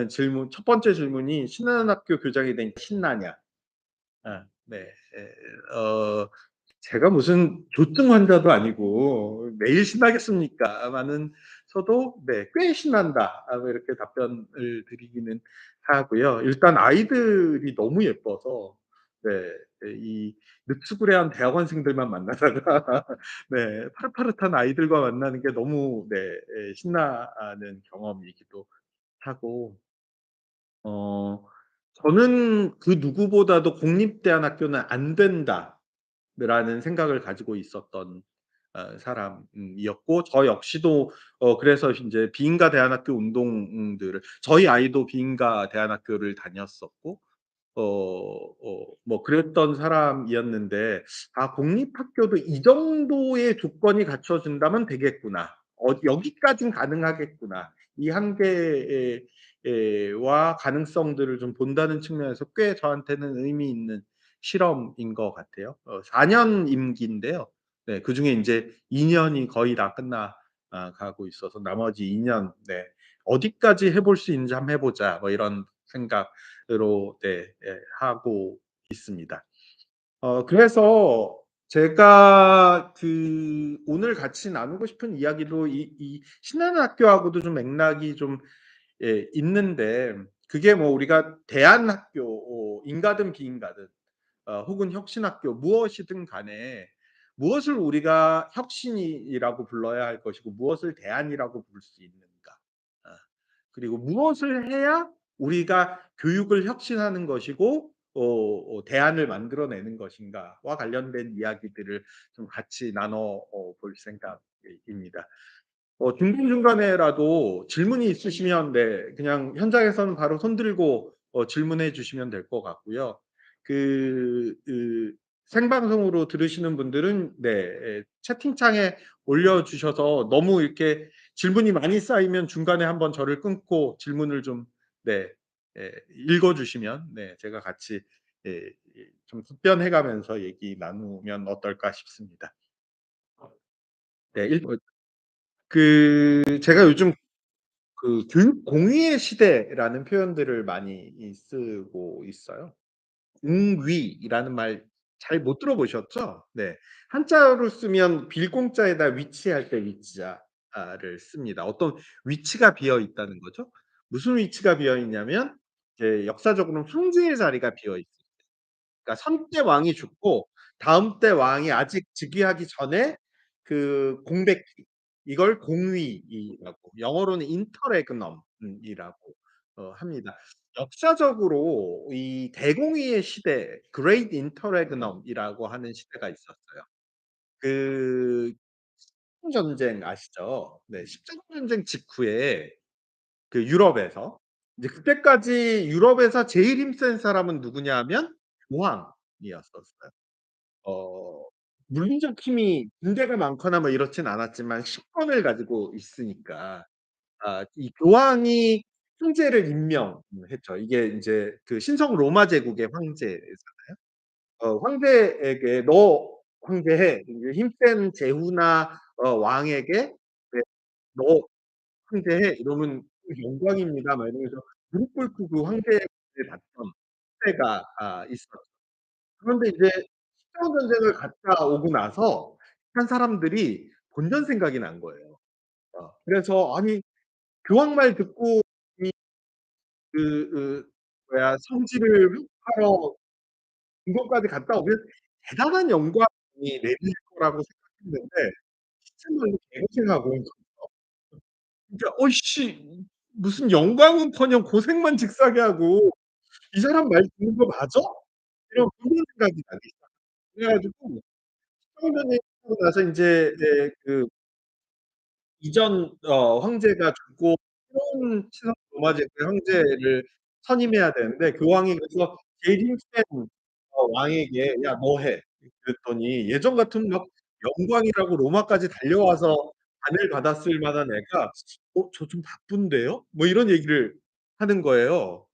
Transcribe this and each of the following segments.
질문 첫 번째 질문이 "신한학교 교장이 되니까 신나냐?" 네. 제가 무슨 조증 환자도 아니고 '매일 신나겠습니까?'마는 서도 네 '꽤 신난다.' 뭐 이렇게 답변을 드리기는 하고요. 일단 아이들이 너무 예뻐서 네 이 늑수구레한 대학원생들만 만나다가 네 파릇파릇한 아이들과 만나는 게 너무 네 신나는 경험이기도 하고 저는 그 누구보다도 '공립대안학교는 안 된다.'라는 생각을 가지고 있었던 사람이었고 저 역시도 그래서 인제 비인가 대안학교 운동들을 저희 아이도 비인가 대안학교를 다녔었고 뭐 그랬던 사람이었는데 '아 공립학교도 이 정도의 조건이 갖춰진다면 되겠구나. 여기까진 가능하겠구나.' 이 한계에 와 가능성들을 좀 본다는 측면에서 꽤 저한테는 의미 있는 실험인 것 같아요. 4년 임기인데요. 네 그중에 인제 2 년이 거의 다 끝나 가고 있어서 나머지 2년 네 '어디까지 해볼 수 있는지 한번 해 보자.' 뭐 이런 생각으로 네 하고 있습니다. 그래서 제가 오늘 같이 나누고 싶은 이야기도 이 신한 학교하고도 좀 맥락이 좀 있는데 그게 뭐 우리가 대안학교 인가든 비인가든 혹은 혁신학교 무엇이든 간에 무엇을 우리가 혁신이라고 불러야 할 것이고 무엇을 대안이라고 부를 수 있는가. 아 그리고 무엇을 해야 우리가 교육을 혁신하는 것이고 대안을 만들어내는 것인가와 관련된 이야기들을 좀 같이 나눠 볼 생각입니다. 중간중간에라도 질문이 있으시면 네 그냥 현장에서는 바로 손 들고 질문해 주시면 될 것 같고요. 그 생방송으로 들으시는 분들은 네 채팅창에 올려 주셔서 너무 이렇게 질문이 많이 쌓이면 중간에 한번 저를 끊고 질문을 좀 네 읽어 주시면 네 제가 같이 좀 답변해 가면서 얘기 나누면 어떨까 싶습니다. 네. 제가 요즘 교육 공위의 시대라는 표현들을 많이 쓰고 있어요. 공위라는 말 잘 못 들어보셨죠? 네. 한자로 쓰면 빌공자에다 위치할 때 위치자를 씁니다. 어떤 위치가 비어 있다는 거죠. 무슨 위치가 비어 있냐면 이제 역사적으로는 황제의 자리가 비어 있어요. 그러니까 선때 왕이 죽고 다음 때 왕이 아직 즉위하기 전에 그 공백기 이걸 공위이라고 영어로는 interregnum 이라고 합니다. 역사적으로 이 대공위의 시대 Great Interregnum 이라고 하는 시대가 있었어요. 그 전쟁 아시죠? 네. 십자군 전쟁 직후에 유럽에서 이제 그때까지 유럽에서 제일 힘센 사람은 누구냐 하면 교황이었었어요. 어 물리적 힘이 군대가 많거나 뭐 이렇진 않았지만 실권을 가지고 있으니까 이 교황이 황제를 임명했죠. 이게 인제 신성 로마 제국의 황제잖아요. 황제에게 "너 황제해." 이제 힘센 제후나 왕에게 네 "너 황제해." 이러면 "영광입니다." 막 이러면서 무릎 꿇고 그 황제를 받던 때가 있었죠. 그런데 이제 십자군 전쟁을 갔다 오고 나서 한 사람들이 본전 생각이 난 거예요. 그래서 아니 교황 말 듣고 이 뭐야 성지를 회복하러 궁궐까지 갔다 오면 대단한 영광이 내릴 거라고 생각했는데 정말로 개고생하고 온 거죠. 그러니까 어이씨 무슨 영광은커녕 고생만 직사게 하고 '이 사람 말 듣는 거 맞아?' 이런 그런 생각이 나기 시작해요. 그래 가지고 십자군 전쟁 끝나고 나서 인제 이전 황제가 죽고 새로운 친석 로마 제국의 황제를 선임해야 되는데 교황이 그래서 제일 힘센 왕에게 "야 너 해." 그랬더니 예전 같으면 막 영광이라고 로마까지 달려와서 관을 받았을 만한 애가 저 좀 바쁜데요?" 뭐 이런 얘기를 하는 거예요.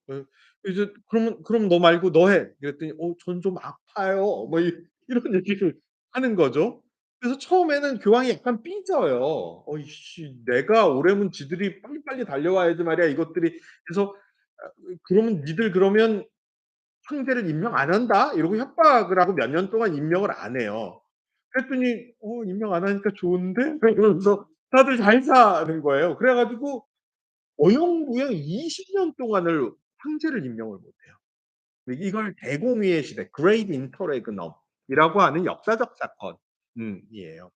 이제 "그럼 너 말고 너 해." 그랬더니 전 좀 아파요." 뭐 이런 얘기를 하는 거죠. 그래서 처음에는 교황이 약간 삐져요. "어이씨 내가 오래면 지들이 빨리빨리 달려와야지 말이야 이것들이." 그래서 그러면 "니들 그러면 황제를 임명 안 한다." 이러고 협박을 하고 몇 년 동안 임명을 안 해요. 그랬더니 임명 안 하니까 좋은데?" 이러면서 다들 잘 사는 거예요. 그래 가지고 어영부영 20년 동안을 황제를 임명을 못 해요. 이걸 대공위의 시대 Great Interregnum이라고 하는 역사적 사건 이에요.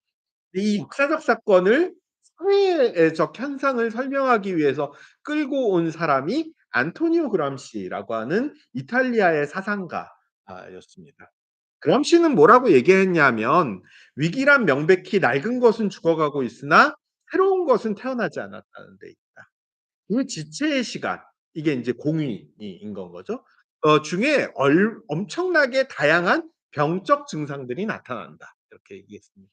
이 역사적 사건을 사회적 현상을 설명하기 위해서 끌고 온 사람이 안토니오 그람시라고 하는 이탈리아의 사상가 였습니다. 그람시는 뭐라고 얘기했냐면 "위기란 명백히 낡은 것은 죽어가고 있으나 새로운 것은 태어나지 않았다는 데 있다." 그 지체의 시간 이게 인제 공의인 건 거죠. 중에 엄청나게 다양한 병적 증상들이 나타난다. 이렇게 얘기했습니다.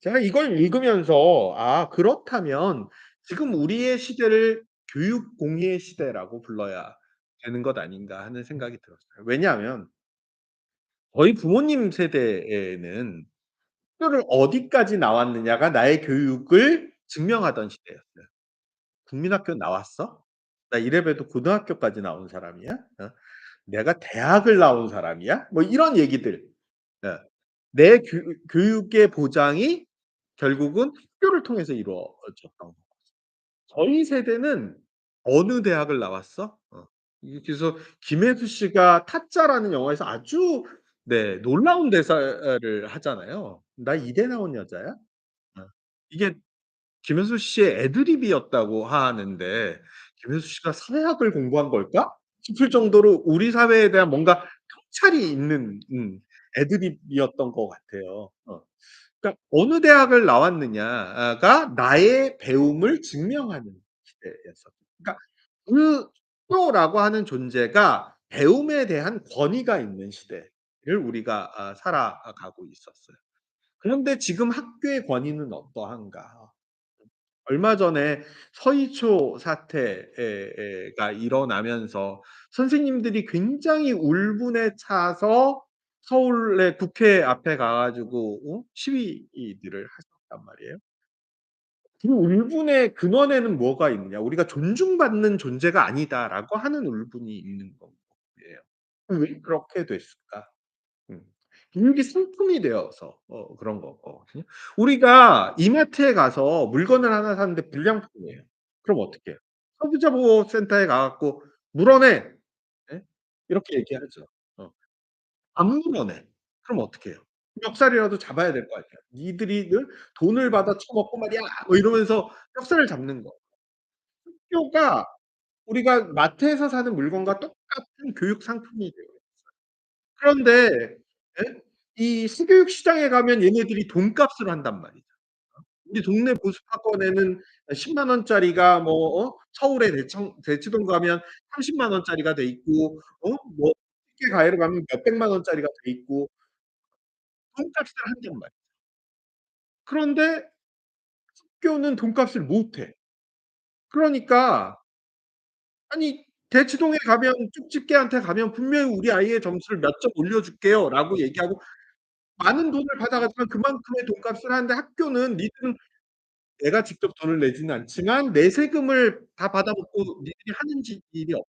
제가 이걸 읽으면서 '아 그렇다면 지금 우리의 시대를 교육 공의의 시대라고 불러야 되는 것 아닌가.' 하는 생각이 들었어요. 왜냐하면 저희 부모님 세대에는 학교를 어디까지 나왔느냐가 나의 교육을 증명하던 시대였어요. "국민학교 나왔어? 나 이래봬도 고등학교까지 나온 사람이야. 내가 대학을 나온 사람이야?" 뭐 이런 얘기들. 예. 내 교육의 보장이 결국은 학교를 통해서 이루어졌던 거. 저희 세대는 "어느 대학을 나왔어?" 그래서 김혜수 씨가 타짜라는 영화에서 아주 네 놀라운 대사를 하잖아요. "나 이대 나온 여자야?" 어. 이게 김혜수 씨의 애드리브였다고 하는데 '김혜수 씨가 사회학을 공부한 걸까?' 싶을 정도로 우리 사회에 대한 뭔가 통찰이 있는 애드리브였던 것 같아요. 그러니까 어느 대학을 나왔느냐가 나의 배움을 증명하는 시대였었죠. 그러니까 그 학교라고 하는 존재가 배움에 대한 권위가 있는 시대를 우리가 살아가고 있었어요. 그런데 지금 학교의 권위는 어떠한가? 얼마 전에 서희초 사태가 일어나면서 선생님들이 굉장히 울분에 차서 서울의 국회 앞에 가 가지고 시위들을 하셨단 말이에요. 그 울분의 근원에는 뭐가 있느냐. '우리가 존중받는 존재가 아니다.'라고 하는 울분이 있는 거예요. 왜 그렇게 됐을까? 음. 교육이 상품이 되어서 그런 거거든요. 우리가 이마트에 가서 물건을 하나 샀는데 불량품이에요. 그럼 어떻게 해요? 소비자 보호 센터에 가 갖고 "물어내." 예? 이렇게 얘기하죠. 어. 안 물어내. 그럼 어떻게 해요? 멱살이라도 잡아야 될 거 아니에요. "니들이 돈을 받아 처먹고 말이야." 뭐 이러면서 멱살을 잡는 거. 학교가 우리가 마트에서 사는 물건과 똑같은 교육 상품이 돼요. 그런데 예? 이 사교육 시장에 가면 얘네들이 돈값을 한단 말이죠. 우리 동네 보습학원에는 10만 원짜리가 뭐 서울에 대치동 가면 30만 원짜리가 돼 있고 뭐 티켓 가게로 가면 몇백만 원짜리가 돼 있고 돈값을 한단 말이에요. 그런데 학교는 돈값을 못 해. 그러니까 아니 대치동에 가면 쪽집게한테 가면 분명히 "우리 아이의 점수를 몇 점 올려줄게요."라고 얘기하고 많은 돈을 받아 가지만 그만큼의 돈값을 하는데 학교는 니들은 내가 직접 돈을 내지는 않지만 내 세금을 다 받아먹고 니들이 하는 일이 없어.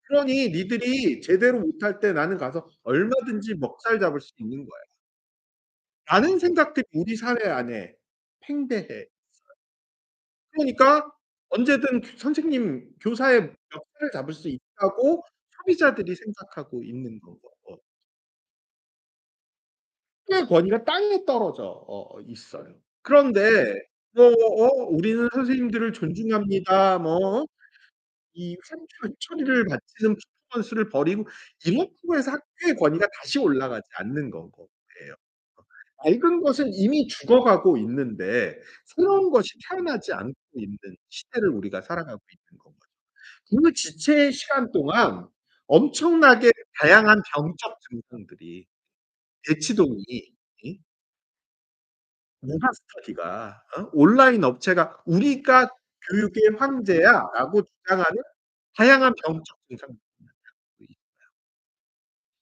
그러니 니들이 제대로 못할 때 나는 가서 얼마든지 먹살 잡을 수 있는 거야. 라는 생각들이 우리 사회 안에 팽배해. 그러니까 언제든 선생님, 교사의 멱살을 잡을 수 있다고 소비자들이 생각하고 있는 거고. 학교의 권위가 땅에 떨어져 있어요. 그런데 "우리는 선생님들을 존중합니다." 이 처리를 바치는 퍼포먼스를 벌이고 이렇다고 해서 학교의 권위가 다시 올라가지 않는 건 거예요. 낡은 것은 이미 죽어가고 있는데 새로운 것이 태어나지 않고 있는 시대를 우리가 살아가고 있는 건 거죠. 그 지체의 시간 동안 엄청나게 다양한 병적 증상들이 대치동이 이 문화 스터디가 온라인 업체가 "우리가 교육의 황제야."라고 주장하는 다양한 병적 증상들이 나타나고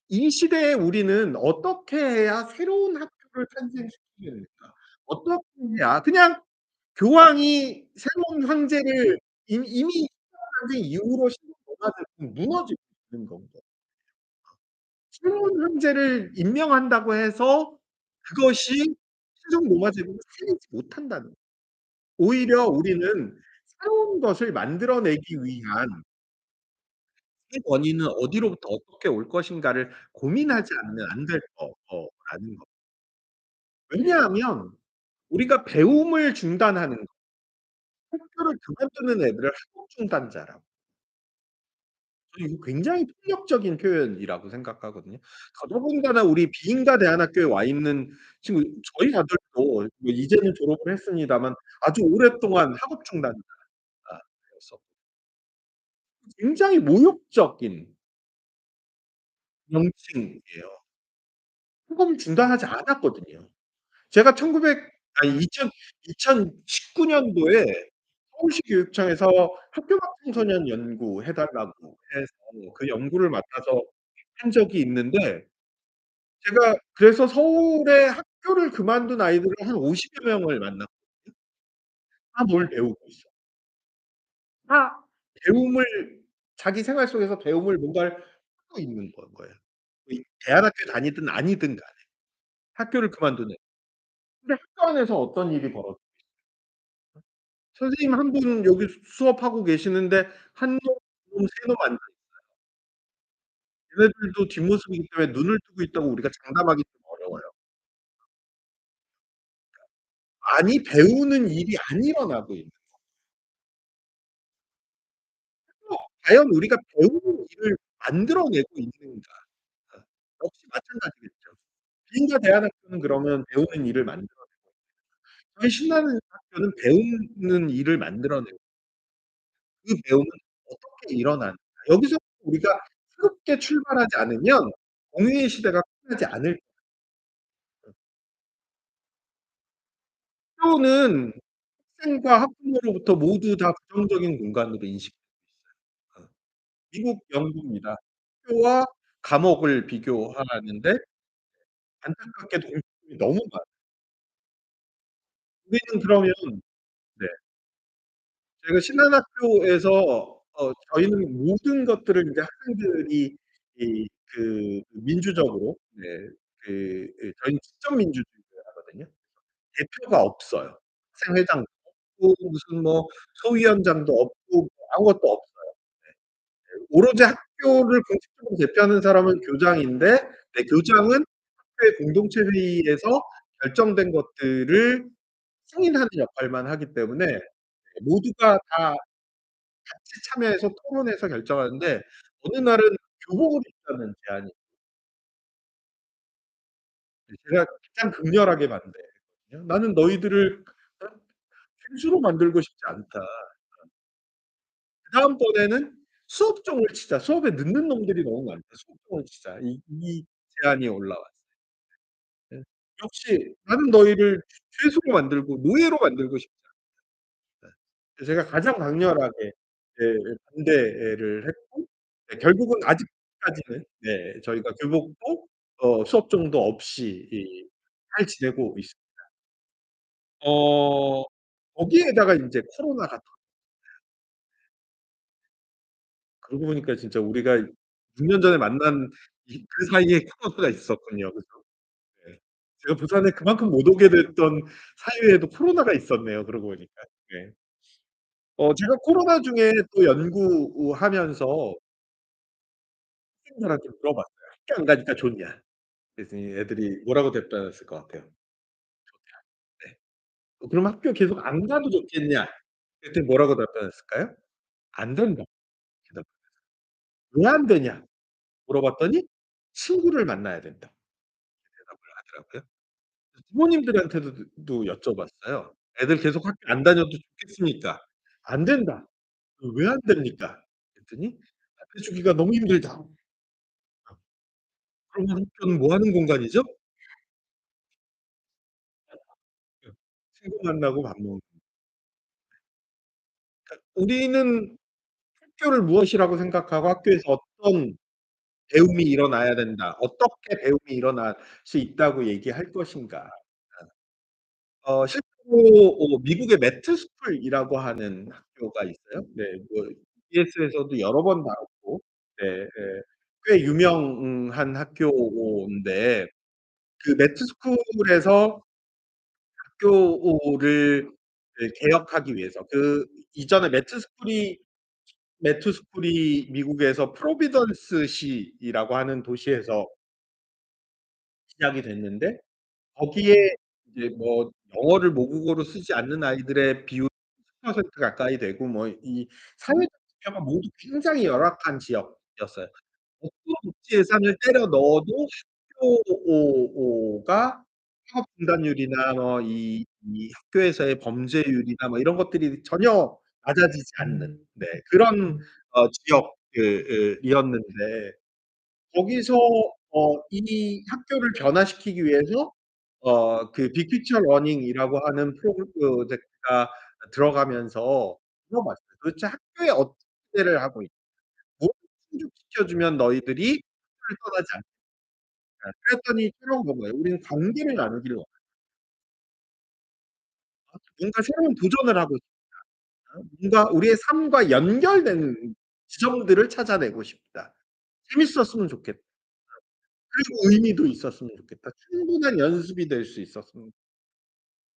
이 시대에 우리는 어떻게 해야 새로운 학교를 탄생시키겠는가? 어떻게 해야 그냥 교황이 새로운 황제를 이미 14 전쟁 이후로 문화재는 무너지고 있는 건거 새로운 형제를 임명한다고 해서 그것이 최종 노마제국을 살리지 못한다는 거. 오히려 우리는 새로운 것을 만들어 내기 위한 그 원인은 어디로부터 어떻게 올 것인가를 고민하지 않으면 안 될 거라는 거. 왜냐하면 우리가 배움을 중단하는 거, 학교를 그만두는 애들을 학업 중단자라고. 저는 이거 굉장히 폭력적인 표현이라고 생각하거든요. 더더군다나 우리 비인가 대안학교에 와 있는 친구 저희 아들도 뭐 이제는 졸업을 했습니다만 아주 오랫동안 학업 중단자였어. 굉장히 모욕적인 명칭이에요. 학업을 중단하지 않았거든요. 제가 1900 아니 2019 년도에 서울시 교육청에서 학교각 청소년 연구 해 달라고 해서 그 연구를 맡아서 한 적이 있는데 제가 그래서 서울에 학교를 그만둔 아이들을 한 50여 명을 만났거든요. 다 뭘 배우고 있어. 다 배움을 자기 생활 속에서 배움을 뭔가를 하고 있는 거예요. 이 대안학교 다니든 아니든 간에 학교를 그만둔 애. 근데 학교 안에서 어떤 일이 벌어져 선생님 한 분 여기 수업하고 계시는데 한 놈, 두 놈, 세 놈 앉아 얘네들도 뒷모습이기 때문에 눈을 뜨고 있다고 우리가 장담하기 좀 어려워요. 많이 배우는 일이 안 일어나고 있는 거. 과연 우리가 배우는 일을 만들어내고 있는가? 어 역시 마찬가지겠죠. 비인가 대안학교는 그러면 배우는 일을 만들어내고 저희 신나는 학교는 배우는 일을 만들어내고 그 배움은 어떻게 일어나는가. 여기서 우리가 새롭게 출발하지 않으면 공유의 시대가 끝나지 않을 학교는 학생과 학부모로부터 모두 다 부정적인 공간으로 인식되고 있어요. 미국, 영국입니다. 학교와 감옥을 비교하는데 안타깝게도 공통점이 너무 많아요. 우리는 그러면 네. 저희가 신한학교에서 저희는 모든 것들을 인제 학생들이 민주적으로 네 저희는 직접 민주주의를 하거든요. 대표가 없어요. 학생회장도 없고 무슨 뭐 소위원장도 없고 뭐 아무것도 없어요. 오로지 학교를 공식적으로 대표하는 사람은 교장인데 교장은 학교의 공동체 회의에서 결정된 것들을 승인하는 역할만 하기 때문에 모두가 다 같이 참여해서 토론해서 결정하는데 어느 날은 교복을 입자는 제안이 제가 가장 극렬하게 반대했거든요. "나는 너희들을 필수로 만들고 싶지 않다." 그다음번에는 "수업종을 치자. 수업에 늦는 놈들이 너무 많다. 수업종을 치자." 이 제안이 올라왔어요. 예. 역시 "나는 너희를 죄수로 만들고 노예로 만들고 싶지 않다." 제가 가장 강렬하게 반대를 했고 결국은 아직까지는 저희가 교복도 수업종도 없이 잘 지내고 있습니다. 어 거기에다가 인제 코로나가 그러고 보니까 진짜 우리가 6년 전에 만난 그 사이에 코로나가 있었군요. 그죠? 네. 제가 부산에 그만큼 못 오게 됐던 사이에도 코로나가 있었네요, 그러고 보니까. 네. 제가 코로나 중에 또 연구하면서 학생들한테 물어봤어요. "학교 안 가니까 좋냐?" 그랬더니 애들이 뭐라고 답변했을 것 같아요? 네. "그럼 학교 계속 안 가도 좋겠냐?" 그랬더니 뭐라고 답변했을까요? "안 된다." 대답 "왜 안 되냐?" 물어봤더니 "친구를 만나야 된다." 대답을 하더라고요. 부모님들한테도 여쭤봤어요. "애들 계속 학교 안 다녀도 좋겠습니까?" "안 된다." "왜 안 됩니까?" 그랬더니 "답해 주기가 너무 힘들다." 그러면 학교는 뭐 하는 공간이죠? 예. 친구 만나고 밥 먹는 그러니까 우리는 학교를 무엇이라고 생각하고 학교에서 어떤 배움이 일어나야 된다. 어떻게 배움이 일어날 수 있다고 얘기할 것인가. 실제로 미국의 매트 스쿨이라고 하는 학교가 있어요. 네. 뭐 EBS에서도 여러 번 나오고 예. 꽤 유명한 학교인데 그 매트 스쿨에서 학교를 개혁하기 위해서 그 이전에 매트 스쿨이 미국에서 프로비던스 시라고 하는 도시에서 시작이 됐는데 거기에 이제 뭐 영어를 모국어로 쓰지 않는 아이들의 비율이 10% 가까이 되고 뭐 이 사회적 지표가 모두 굉장히 열악한 지역이었어요. 어떤 복지 예산을 때려 넣어도 학교가 학업 중단율이나 뭐 이 학교에서의 범죄율이나 뭐 이런 것들이 전혀 낮아지지 않는 네 그런 지역 이었는데 거기서 이 학교를 변화시키기 위해서 그 빅피처 러닝이라고 하는 프로젝트가 들어가면서 물어봤어요. 도대체 학교에 어떤 기대를 하고 있냐. 뭐를 충족시켜 주면 너희들이 학교를 떠나지 않겠냐. 그랬더니 새로운 건 뭐예요? 우리는 관계를 나누기를 원한다. 뭔가 새로운 도전을 하고 싶다. 뭔가 우리의 삶과 연결되는 지점들을 찾아내고 싶다. 재밌었으면 좋겠다. 그리고 의미도 있었으면 좋겠다. 충분한 연습이 될 수 있었으면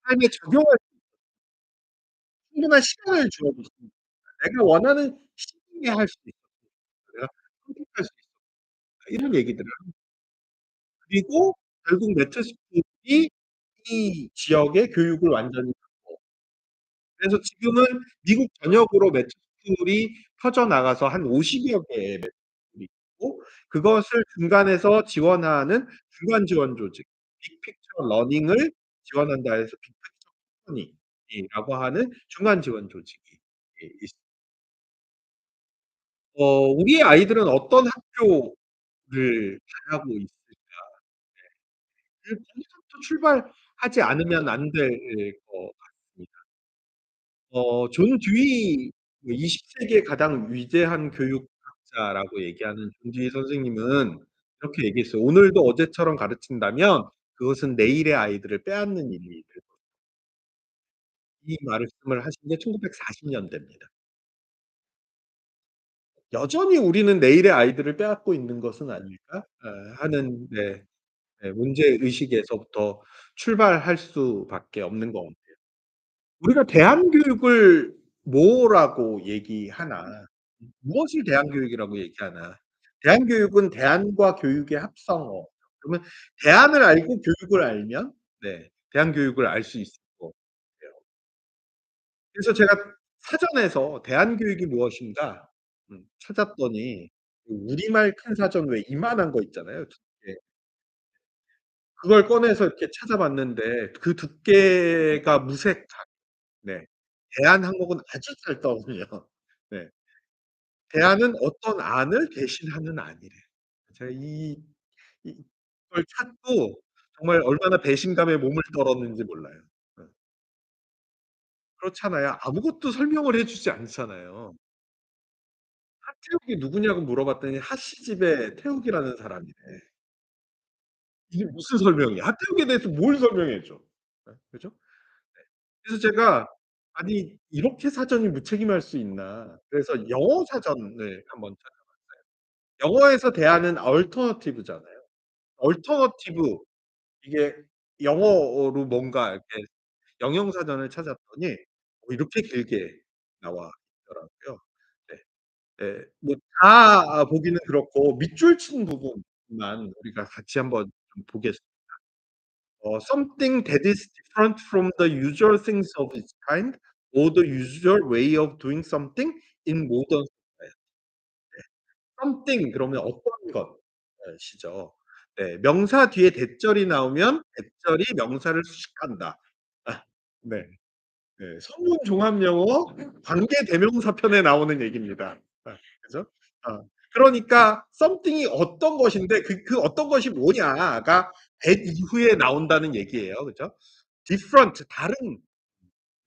삶에 적용할 충분한 시간을 주어 줬으면 좋겠다. 내가 원하는 시기에 할 수 있었으면 좋겠다. 내가 선택할 수 있었다. 이런 얘기들을 그리고 결국 매트 스쿨이 이 지역의 교육을 완전히 바꿔 그래서 지금은 미국 전역으로 매트 스쿨이 퍼져나가서 한 50여 개의 매트 스쿨이 있고 그것을 중간에서 지원하는 중간 지원 조직 빅픽처 러닝을 지원한다 해서 빅픽처 컴퍼니라고 하는 중간 지원 조직이 있습니다. 우리의 아이들은 어떤 학교를 바라고 있을까? 거기서부터 출발하지 않으면 안 될 것 같습니다. 존 듀이 그 20 세기의 가장 위대한 교육학자라고 얘기하는 존 듀이 선생님은 이렇게 얘기했어요. "오늘도 어제처럼 가르친다면 그것은 내일의 아이들을 빼앗는 일이 될 것이다." 이 말씀을 하신 게 1940 년대입니다. 여전히 우리는 '내일의 아이들을 빼앗고 있는 것은 아닐까?' 하는 네. 문제 의식에서부터 출발할 수밖에 없는 것 같아요. 우리가 대안교육을 뭐라고 얘기하나? 무엇을 대안교육이라고 얘기하나? 대안교육은 대안과 교육의 합성어. 그러면 대안을 알고 교육을 알면 네 대안교육을 알 수 있을 것 같아요. 그래서 제가 사전에서 대안교육이 무엇인가 찾았더니 그 우리말 큰 사전 왜 이만한 거 있잖아요. 두께. 그걸 꺼내서 이렇게 찾아봤는데 그 두께가 무색한 네. 대안 항목은 아주 짧더군요. 네. 대안은 어떤 안을 대신하는 안이래요. 제가 이걸 찾고 정말 얼마나 배신감에 몸을 떨었는지 몰라요. 어. 그렇잖아요. 아무것도 설명을 해 주지 않잖아요. 하태욱이 누구냐고 물어봤더니 하씨 집의 태욱이라는 사람이래. 이게 무슨 설명이야. 하태욱에 대해서 뭘 설명해 줘. 그죠? 그래서 제가 '아니 이렇게 사전이 무책임할 수 있나.' 그래서 영어 사전을 한번 찾아봤어요. 영어에서 대하는 alternative잖아요. alternative 이게 영어로 뭔가 이렇게 영영 사전을 찾았더니 이렇게 길게 나와 있더라고요. 네. 예. 뭐 다 보기는 그렇고 밑줄 친 부분만 우리가 같이 한번 좀 보겠습니다. Something that is different from the usual things of its kind or the usual way of doing something in modern society. something 그러면 어떤 것이죠. 네. 명사 뒤에 대절이 나오면 대절이 명사를 수식한다. 아 네. 네. 성문 종합 영어 관계 대명사 편에 나오는 얘기입니다. 그죠? 그러니까 something이 어떤 것인데 그 어떤 것이 뭐냐가 that 이후에 나온다는 얘기예요. 그죠? different 다른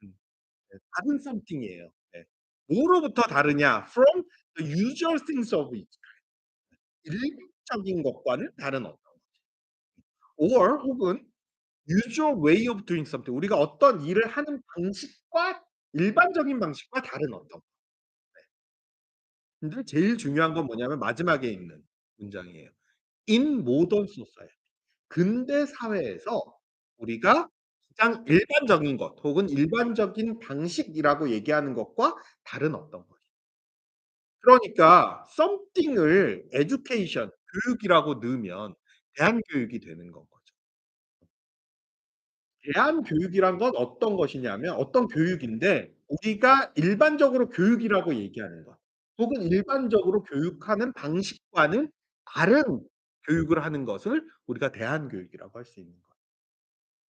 네 다른 something이에요. 네. 뭐로부터 다르냐? from the usual things of it. 일반적인 것과는 다른 어떤 or 혹은 usual way of doing something 우리가 어떤 일을 하는 방식과 일반적인 방식과 다른 어떤 근데 제일 중요한 건 뭐냐면 마지막에 있는 문장이에요. In modern society. 근대 사회에서 우리가 가장 일반적인 것 혹은 일반적인 방식이라고 얘기하는 것과 다른 어떤 것. 그러니까 something을 education 교육이라고 넣으면 대안교육이 되는 건 거죠. 대안교육이란 건 어떤 것이냐면 어떤 교육인데 우리가 일반적으로 교육이라고 얘기하는 것 혹은 일반적으로 교육하는 방식과는 다른 교육을 하는 것을 우리가 대안교육이라고 할 수 있는 거예요.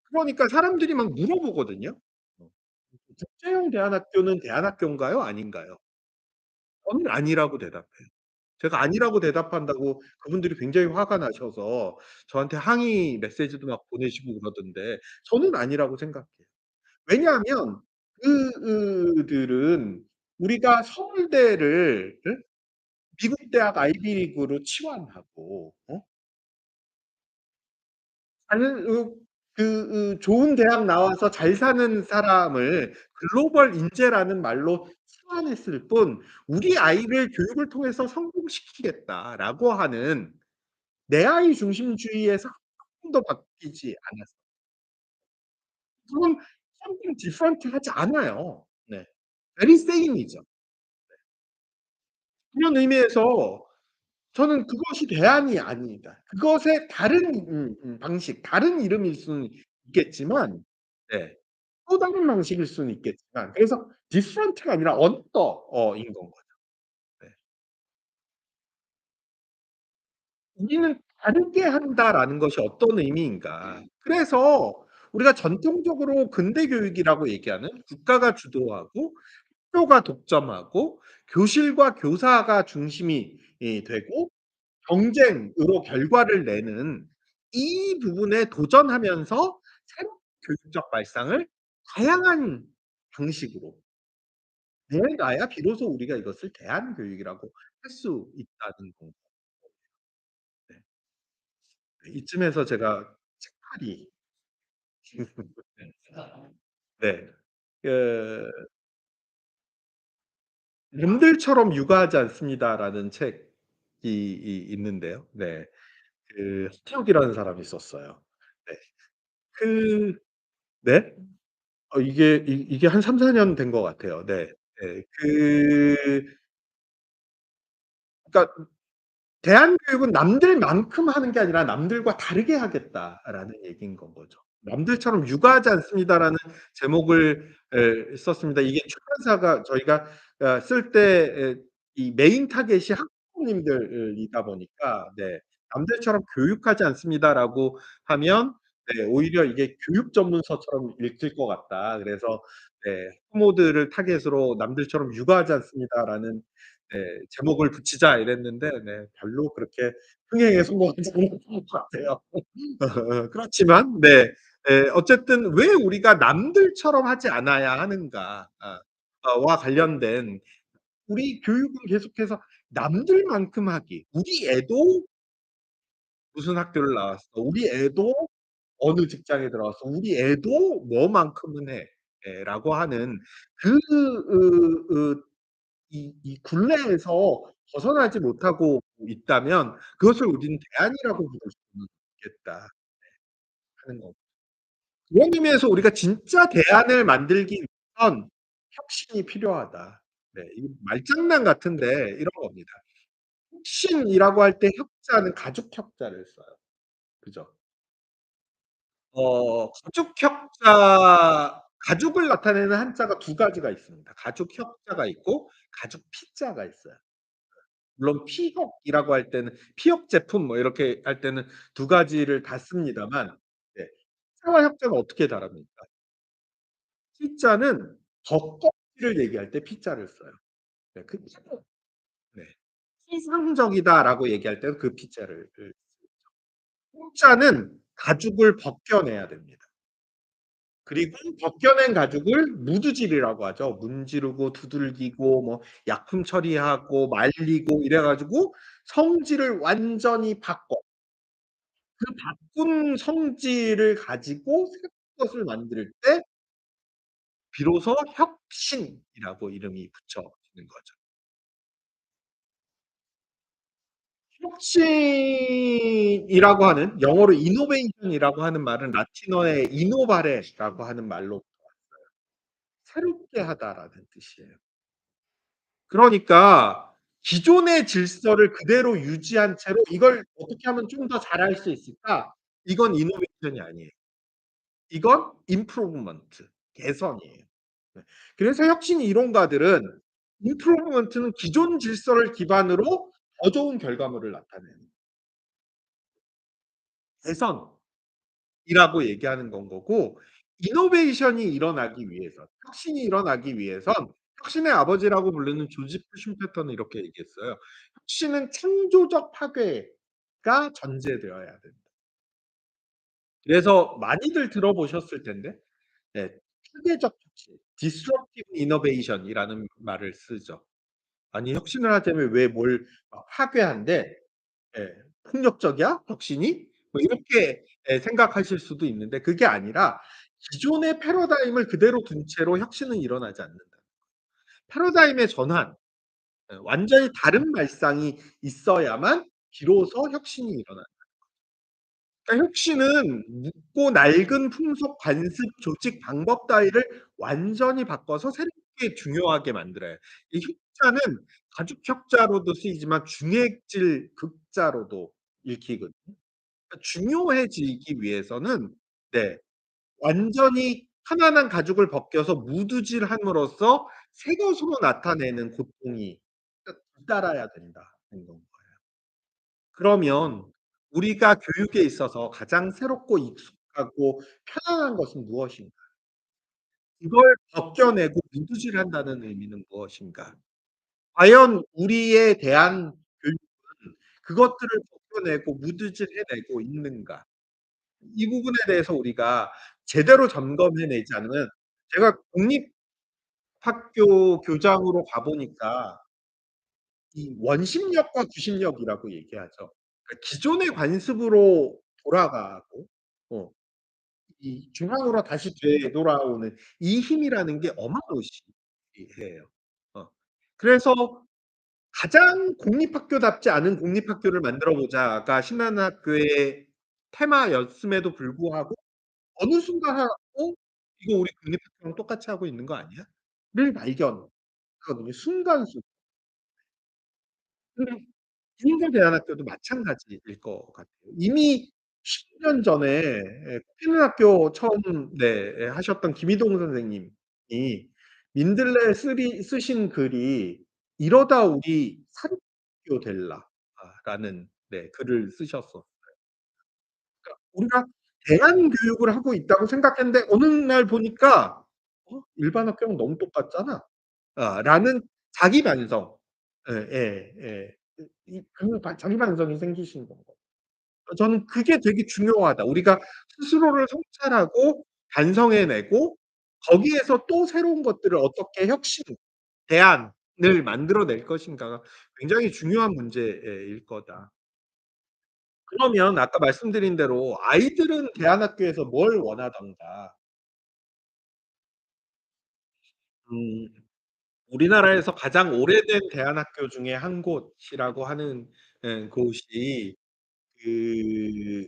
그러니까 사람들이 막 물어보거든요. 어 "국제형 대안학교는 대안학교인가요? 아닌가요?" 저는 아니라고 대답해요. 제가 아니라고 대답한다고 그분들이 굉장히 화가 나셔서 저한테 항의 메시지도 막 보내시고 그러던데 저는 아니라고 생각해요. 왜냐하면 그들은 우리가 서울대를 미국 대학 아이비리그로 치환하고 잘 좋은 대학 나와서 잘 사는 사람을 글로벌 인재라는 말로 치환했을 뿐 '우리 아이를 교육을 통해서 성공시키겠다.'라고 하는 내 아이 중심주의에서 한 번도 바뀌지 않았어요. 그건 something different 하지 않아요. 네. very same이죠. 그런 의미에서 저는 그것이 대안이 아니다. 그것의 다른 방식, 다른 이름일 수는 있겠지만 네. 또 다른 방식일 수는 있겠지만 그래서 different가 아니라 인 건 거죠. 네. '우리는 다르게 한다.'라는 것이 어떤 의미인가. 그래서 우리가 전통적으로 근대 교육이라고 얘기하는 국가가 주도하고 학교가 독점하고 교실과 교사가 중심이 되고 경쟁으로 결과를 내는 이 부분에 도전하면서 새로운 교육적 발상을 다양한 방식으로 내놔야 비로소 우리가 이것을 대안교육이라고 할 수 있다는 거. 네. 네. 이쯤에서 제가 책팔이 네. 그 "남들처럼 육아하지 않습니다."라는 책이 있는데요. 네. 그 서태욱이라는 사람이 썼어요. 네. 그 네? 이게 한 3-4년 된 것 같아요. 네. 네. 그러니까 대한교육은 남들만큼 하는 게 아니라 '남들과 다르게 하겠다.'라는 얘기인 건 거죠. '남들처럼 육아하지 않습니다.'라는 제목을 썼습니다. 이게 출판사가 저희가 쓸 때 이 메인 타겟이 학부모님들이다 보니까 네 '남들처럼 교육하지 않습니다.'라고 하면 네 오히려 이게 교육 전문서처럼 읽힐 것 같다. 그래서 네 '학부모들을 타겟으로 남들처럼 육아하지 않습니다.'라는 네. 제목을 붙이자 이랬는데 네 별로 그렇게 흥행에 성공하지 않았던 것 같아요. 그렇지만 네. 어쨌든 왜 우리가 남들처럼 하지 않아야 하는가 와 관련된 우리 교육은 계속해서 남들만큼 하기. 우리 애도 무슨 학교를 나왔어. 우리 애도 어느 직장에 들어갔어. 우리 애도 뭐만큼은 해. 라고 하는 그 이 굴레에서 벗어나지 못하고 있다면 그것을 우리는 대안이라고 부를 수는 있겠다 하는 거. 그런 의미에서 우리가 진짜 대안을 만들기 위해선 혁신이 필요하다. 네. 이 말장난 같은데 이런 겁니다. 혁신이라고 할 때 혁자는 가죽 혁자를 써요. 그죠? 가죽 혁자 가죽을 나타내는 한자가 두 가지가 있습니다. 가죽 혁자가 있고 가죽 피자가 있어요. 물론 피혁이라고 할 때는 피혁 제품 뭐 이렇게 할 때는 두 가지를 다 씁니다만 네. 피자와 혁자는 어떻게 다릅니까? 피자는 겉껍질을 얘기할 때 피자를 써요. 네. 그 피자는 네. "피상적이다."라고 얘기할 때는 그 피자를 공짜는 가죽을 벗겨내야 됩니다. 그리고 벗겨낸 가죽을 무드질이라고 하죠. 문지르고 두들기고 뭐 약품 처리하고 말리고 이래 가지고 성질을 완전히 바꿔 그 바꾼 성질을 가지고 새로운 것을 만들 때 비로소 혁신이라고 이름이 붙여지는 거죠. 혁신이라고 하는 영어로 innovation이라고 하는 말은 라틴어의 innovare라고 하는 말로 새롭게 하다라는 뜻이에요. 그러니까 기존의 질서를 그대로 유지한 채로 '이걸 어떻게 하면 좀 더 잘할 수 있을까?' 이건 innovation이 아니에요. 이건 improvement 개선이에요. 네. 그래서 혁신 이론가들은 improvement는 기존 질서를 기반으로 더 좋은 결과물을 나타내는 개선이라고 얘기하는 건 거고 innovation이 일어나기 위해선 혁신이 일어나기 위해선 혁신의 아버지라고 부르는 조지 슈페터는 이렇게 얘기했어요. "혁신은 창조적 파괴가 전제되어야 된다." 그래서 많이들 들어보셨을 텐데 네. 파괴적 혁신 disruptive innovation이라는 말을 쓰죠. 아니 혁신을 하자면 왜 뭘 파괴한대? 예. 폭력적이야? 혁신이? 뭐 이렇게 생각하실 수도 있는데 그게 아니라 기존의 패러다임을 그대로 둔 채로 혁신은 일어나지 않는다. 패러다임의 전환, 완전히 다른 발상이 있어야만 비로소 혁신이 일어난다. 그러니까 혁신은 묻고 낡은 풍속, 관습, 조직, 방법 따위를 완전히 바꿔서 새롭게 중요하게 만들어야 해요. 이 혁자는 가죽 혁자로도 쓰이지만 중액질 극자로도 읽히거든요. 그러니까 중요해지기 위해서는 네 완전히 편안한 가죽을 벗겨서 무드질함으로써 새 것으로 나타내는 고통이 그러니까 뒤따라야 된다는 건 거예요. 그러면 우리가 교육에 있어서 가장 새롭고 익숙하고 편안한 것은 무엇인가? 그걸 벗겨내고 문두질한다는 의미는 무엇인가? 과연 우리에 대한 교육은 그것들을 벗겨내고 무드질해내고 있는가? 이 부분에 대해서 우리가 제대로 점검해 내지 않으면 제가 공립학교 교장으로 가 보니까 이 원심력과 구심력이라고 얘기하죠. 그러니까 기존의 관습으로 돌아가고 어 이 중앙으로 다시 되돌아오는 이 힘이라는 게 어마무시해요. 어 그래서 가장 공립학교답지 않은 공립학교를 만들어 보자가 신한은 학교의 테마였음에도 불구하고 어느 순간 어 '이거 우리 공립학교랑 똑같이 하고 있는 거 아니야?'를 발견하거든요. 순간순간. 근데 인문대안학교도 마찬가지일 것 같아요. 이미 10년 전에 피는 학교 처음 네 하셨던 김이동 선생님이 민들레 쓰신 글이 "이러다 우리 사립학교 될라." 라는 네 글을 쓰셨어. 그러니까 우리가 대안 교육을 하고 있다고 생각했는데 어느 날 보니까 '일반 학교랑 너무 똑같잖아.' 라는 자기 반성. 예. 자기 반성이 생기신 거. 저는 그게 되게 중요하다. 우리가 스스로를 성찰하고 반성해 내고 거기에서 또 새로운 것들을 어떻게 혁신, 대안을 만들어 낼 것인가가 굉장히 중요한 문제일 거다. 그러면 아까 말씀드린 대로 아이들은 대안학교에서 뭘 원하던가. 음 우리나라에서 가장 오래된 대안학교 중에 한 곳이라고 하는 곳이 그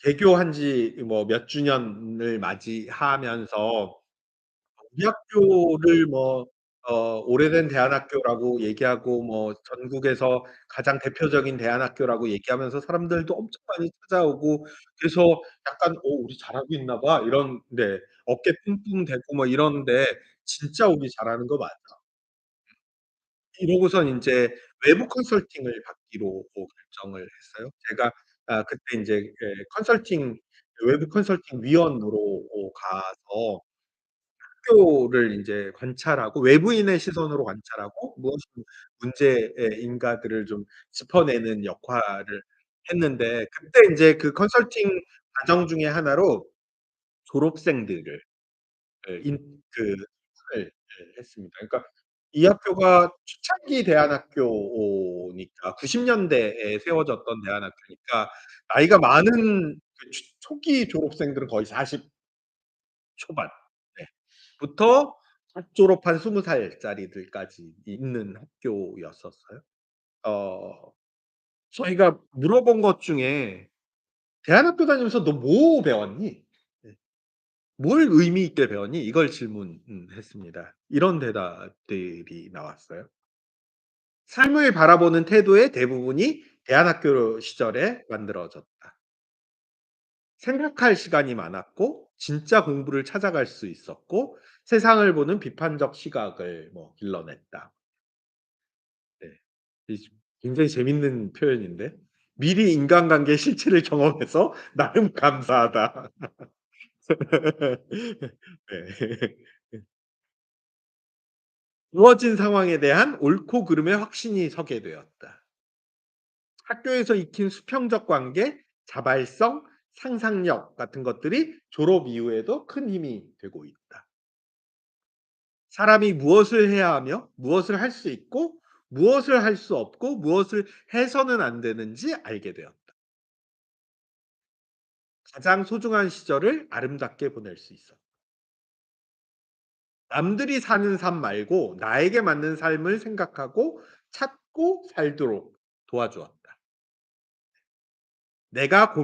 개교한 지 뭐 몇 주년을 맞이하면서 우리 학교를 뭐 오래된 대안학교라고 얘기하고 뭐 전국에서 가장 대표적인 대안학교라고 얘기하면서 사람들도 엄청 많이 찾아오고 그래서 약간 '어 우리 잘하고 있나 봐.' 이런 네 어깨 뿡뿡 대고 뭐 이러는데 '진짜 우리 잘하는 거 맞아?' 이러고선 인제 외부 컨설팅을 받기로 결정을 했어요. 제가 그때 인제 컨설팅 외부 컨설팅 위원으로 가서 학교를 인제 관찰하고 외부인의 시선으로 관찰하고 무엇이 문제인가들을 좀 짚어내는 역할을 했는데 그때 인제 그 컨설팅 과정 중에 하나로 졸업생들을 인 그 을 했습니다. 그러니까 이 학교가 초창기 대안학교니까 90 년대에 세워졌던 대안학교니까 나이가 많은 그 초기 졸업생들은 거의 40 초반 네 부터 갓 졸업한 20 살짜리들까지 있는 학교였었어요. 어 저희가 물어본 것 중에 "대안학교 다니면서 너 뭐 배웠니?" 네. "뭘 의미 있게 배웠니?" 이걸 질문했습니다. 이런 대답들이 나왔어요. 삶을 바라보는 태도의 대부분이 대안학교 시절에 만들어졌다. 생각할 시간이 많았고 진짜 공부를 찾아갈 수 있었고 세상을 보는 비판적 시각을 뭐 길러냈다. 네. 이 굉장히 재밌는 표현인데 "미리 인간관계의 실체를 경험해서 나름 감사하다." 네. 주어진 상황에 대한 옳고 그름의 확신이 서게 되었다. 학교에서 익힌 수평적 관계, 자발성, 상상력 같은 것들이 졸업 이후에도 큰 힘이 되고 있다. 사람이 무엇을 해야 하며 무엇을 할 수 있고 무엇을 할 수 없고 무엇을 해서는 안 되는지 알게 되었다. 가장 소중한 시절을 아름답게 보낼 수 있었다. 남들이 사는 삶 말고 나에게 맞는 삶을 생각하고 찾고 살도록 도와주었다. 내가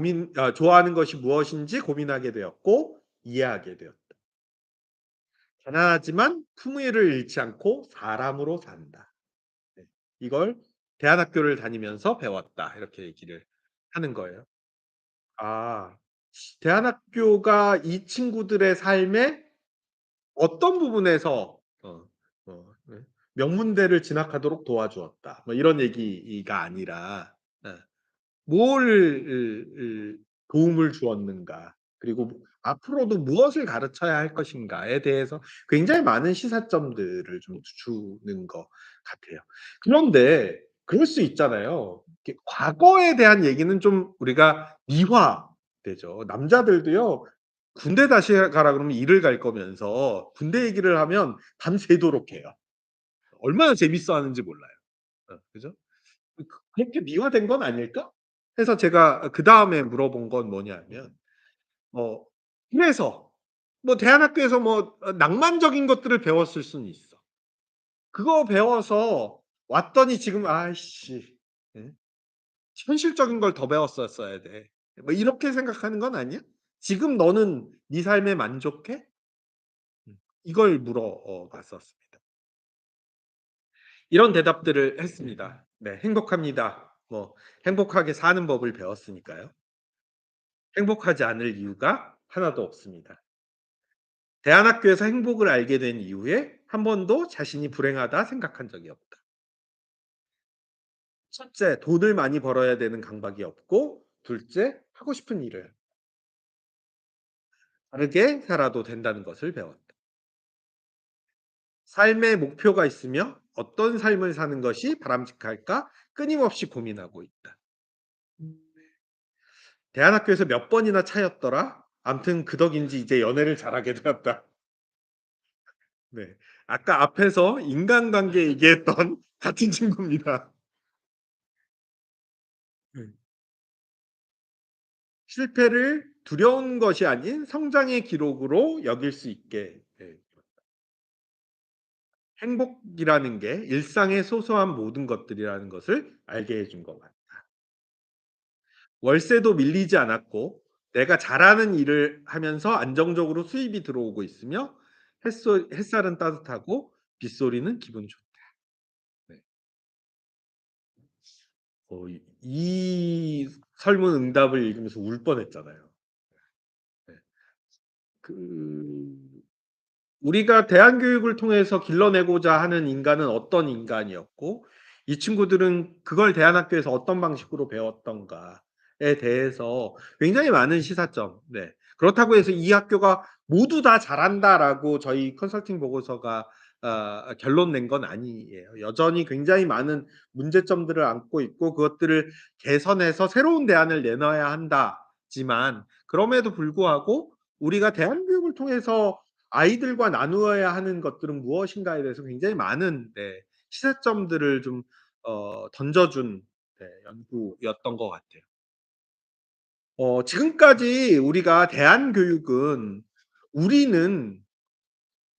좋아하는 것이 무엇인지 고민하게 되었고 이해하게 되었다. 가난하지만 품위를 잃지 않고 사람으로 산다. 네. 이걸 대안학교를 다니면서 배웠다. 이렇게 얘기를 하는 거예요. 아. 대안학교가 이 친구들의 삶에 어떤 부분에서 네, 명문대를 진학하도록 도와주었다. 뭐 이런 얘기가 아니라 예. 뭘 도움을 주었는가 그리고 앞으로도 무엇을 가르쳐야 할 것인가에 대해서 굉장히 많은 시사점들을 좀 주는 것 같아요. 그런데 그럴 수 있잖아요. 이렇게 과거에 대한 얘기는 좀 우리가 미화되죠. 남자들도요. 군대 다시 가라 그러면 일을 갈 거면서 군대 얘기를 하면 밤새도록 해요. 얼마나 재밌어 하는지 몰라요. 그죠? 그렇게 미화된 건 아닐까? 해서 제가 그다음에 물어본 건 뭐냐면 어 그래서 뭐 대안학교에서 뭐 낭만적인 것들을 배웠을 수는 있어. 그거 배워서 왔더니 지금 '아이씨 예 현실적인 걸 더 배웠었어야 돼.' 뭐 이렇게 생각하는 건 아니야? 지금 너는 네 삶에 만족해? 이걸 봤었습니다. 이런 대답들을 했습니다. 네. "행복합니다." 뭐 행복하게 사는 법을 배웠으니까요. 행복하지 않을 이유가 하나도 없습니다. 대안학교에서 행복을 알게 된 이후에 한 번도 자신이 불행하다 생각한 적이 없다. 첫째, 돈을 많이 벌어야 되는 강박이 없고, 둘째, 하고 싶은 일을 다르게 살아도 된다는 것을 배웠다. 삶의 목표가 있으며 어떤 삶을 사는 것이 바람직할까 끊임없이 고민하고 있다. 대안학교에서 몇 번이나 차였더라. 암튼 그 덕인지 이제 연애를 잘하게 되었다. 네. 아까 앞에서 인간관계 얘기했던 같은 친구입니다. 네. 실패를 두려운 것이 아닌 성장의 기록으로 여길 수 있게 행복이라는 게 일상의 소소한 모든 것들이라는 것을 알게 해준 것 같아요. 월세도 밀리지 않았고 내가 잘하는 일을 하면서 안정적으로 수입이 들어오고 있으며 햇살은 따뜻하고 빗소리는 기분 좋다. 네. 이 설문응답을 읽으면서 울 뻔했잖아요. 네. 그 우리가 대안교육을 통해서 길러내고자 하는 인간은 어떤 인간이었고 이 친구들은 그걸 대안학교에서 어떤 방식으로 배웠던가에 대해서 굉장히 많은 시사점 그렇다고 해서 이 학교가 모두 다 잘한다라고 저희 컨설팅 보고서가 결론 낸 건 아니에요. 여전히 굉장히 많은 문제점들을 안고 있고 그것들을 개선해서 새로운 대안을 내놔야 한다지만 그럼에도 불구하고 우리가 대안교육을 통해서 아이들과 나누어야 하는 것들은 무엇인가에 대해서 굉장히 많은 시사점들을 좀 던져 준 연구였던 것 같아요. 지금까지 우리가 대안교육은 '우리는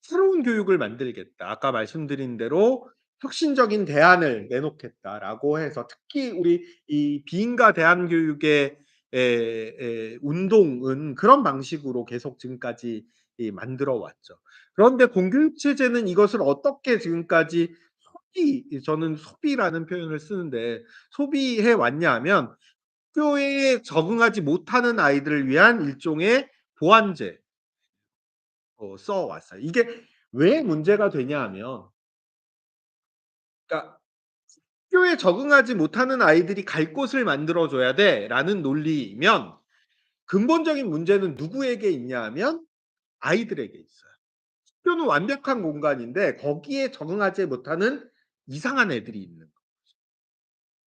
새로운 교육을 만들겠다.' 아까 말씀드린 대로 혁신적인 대안을 내놓겠다라고 해서 특히 우리 이 비인가 대안교육의 운동은 그런 방식으로 계속 지금까지 이 만들어 왔죠. 그런데 공교육 체제는 이것을 어떻게 지금까지 저는 소비라는 표현을 쓰는데 소비해 왔냐 하면 학교에 적응하지 못하는 아이들을 위한 일종의 보완제 써 왔어요. 이게 왜 문제가 되냐 하면 그러니까 '학교에 적응하지 못하는 아이들이 갈 곳을 만들어 줘야 돼.'라는 논리이면 근본적인 문제는 누구에게 있냐 하면 아이들에게 있어요. 학교는 완벽한 공간인데 거기에 적응하지 못하는 이상한 애들이 있는 거예요.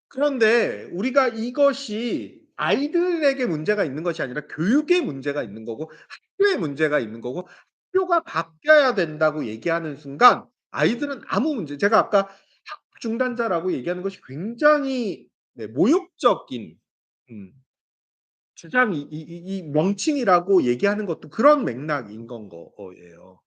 그런데 우리가 이것이 아이들에게 문제가 있는 것이 아니라 교육에 문제가 있는 거고 학교에 문제가 있는 거고 학교가 바뀌어야 된다고 얘기하는 순간 아이들은 아무 문제 제가 아까 학업 중단자라고 얘기하는 것이 굉장히 네 모욕적인 음 주장 이 명칭이라고 얘기하는 것도 그런 맥락인 건 거예요.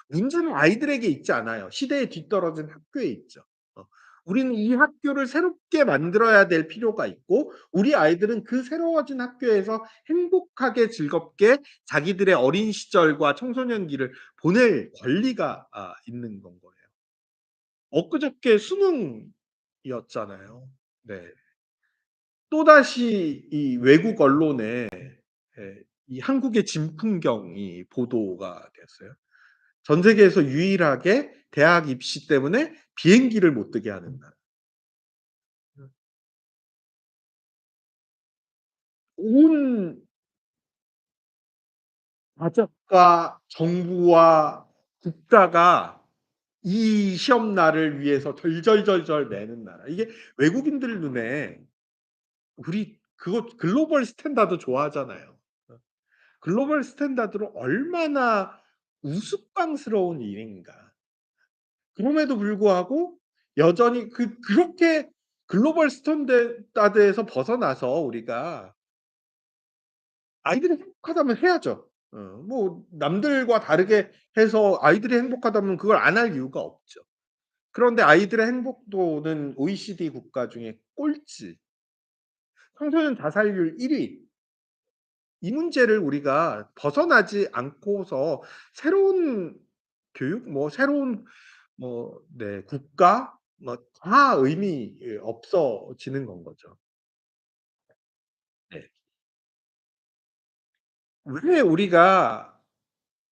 문제는 아이들에게 있지 않아요. 시대에 뒤떨어진 학교에 있죠. 어. 우리는 이 학교를 새롭게 만들어야 될 필요가 있고 우리 아이들은 그 새로워진 학교에서 행복하게 즐겁게 자기들의 어린 시절과 청소년기를 보낼 권리가 있는 건 거예요. 엊그저께 수능이었잖아요. 네. 또다시 이 외국 언론에 이 한국의 진풍경이 보도가 됐어요. 전 세계에서 유일하게 대학 입시 때문에 비행기를 못 뜨게 하는 나라. 음. 온 가족과 정부와 국가가 이 시험날을 위해서 절절절절 매는 나라. 이게 외국인들 눈에 우리 그거 글로벌 스탠다드 좋아하잖아요. 어. 글로벌 스탠다드로 얼마나 우스꽝스러운 일인가. 그럼에도 불구하고 여전히 그렇게 글로벌 스탠다드에서 벗어나서 우리가 아이들이 행복하다면 해야죠. 뭐 남들과 다르게 해서 아이들이 행복하다면 그걸 안 할 이유가 없죠. 그런데 아이들의 행복도는 OECD 국가 중에 꼴찌, 청소년 자살률 1 위. 이 문제를 우리가 벗어나지 않고서 새로운 교육 뭐 새로운 뭐 네 국가 뭐 다 의미 없어지는 건 거죠. 네. 왜 우리가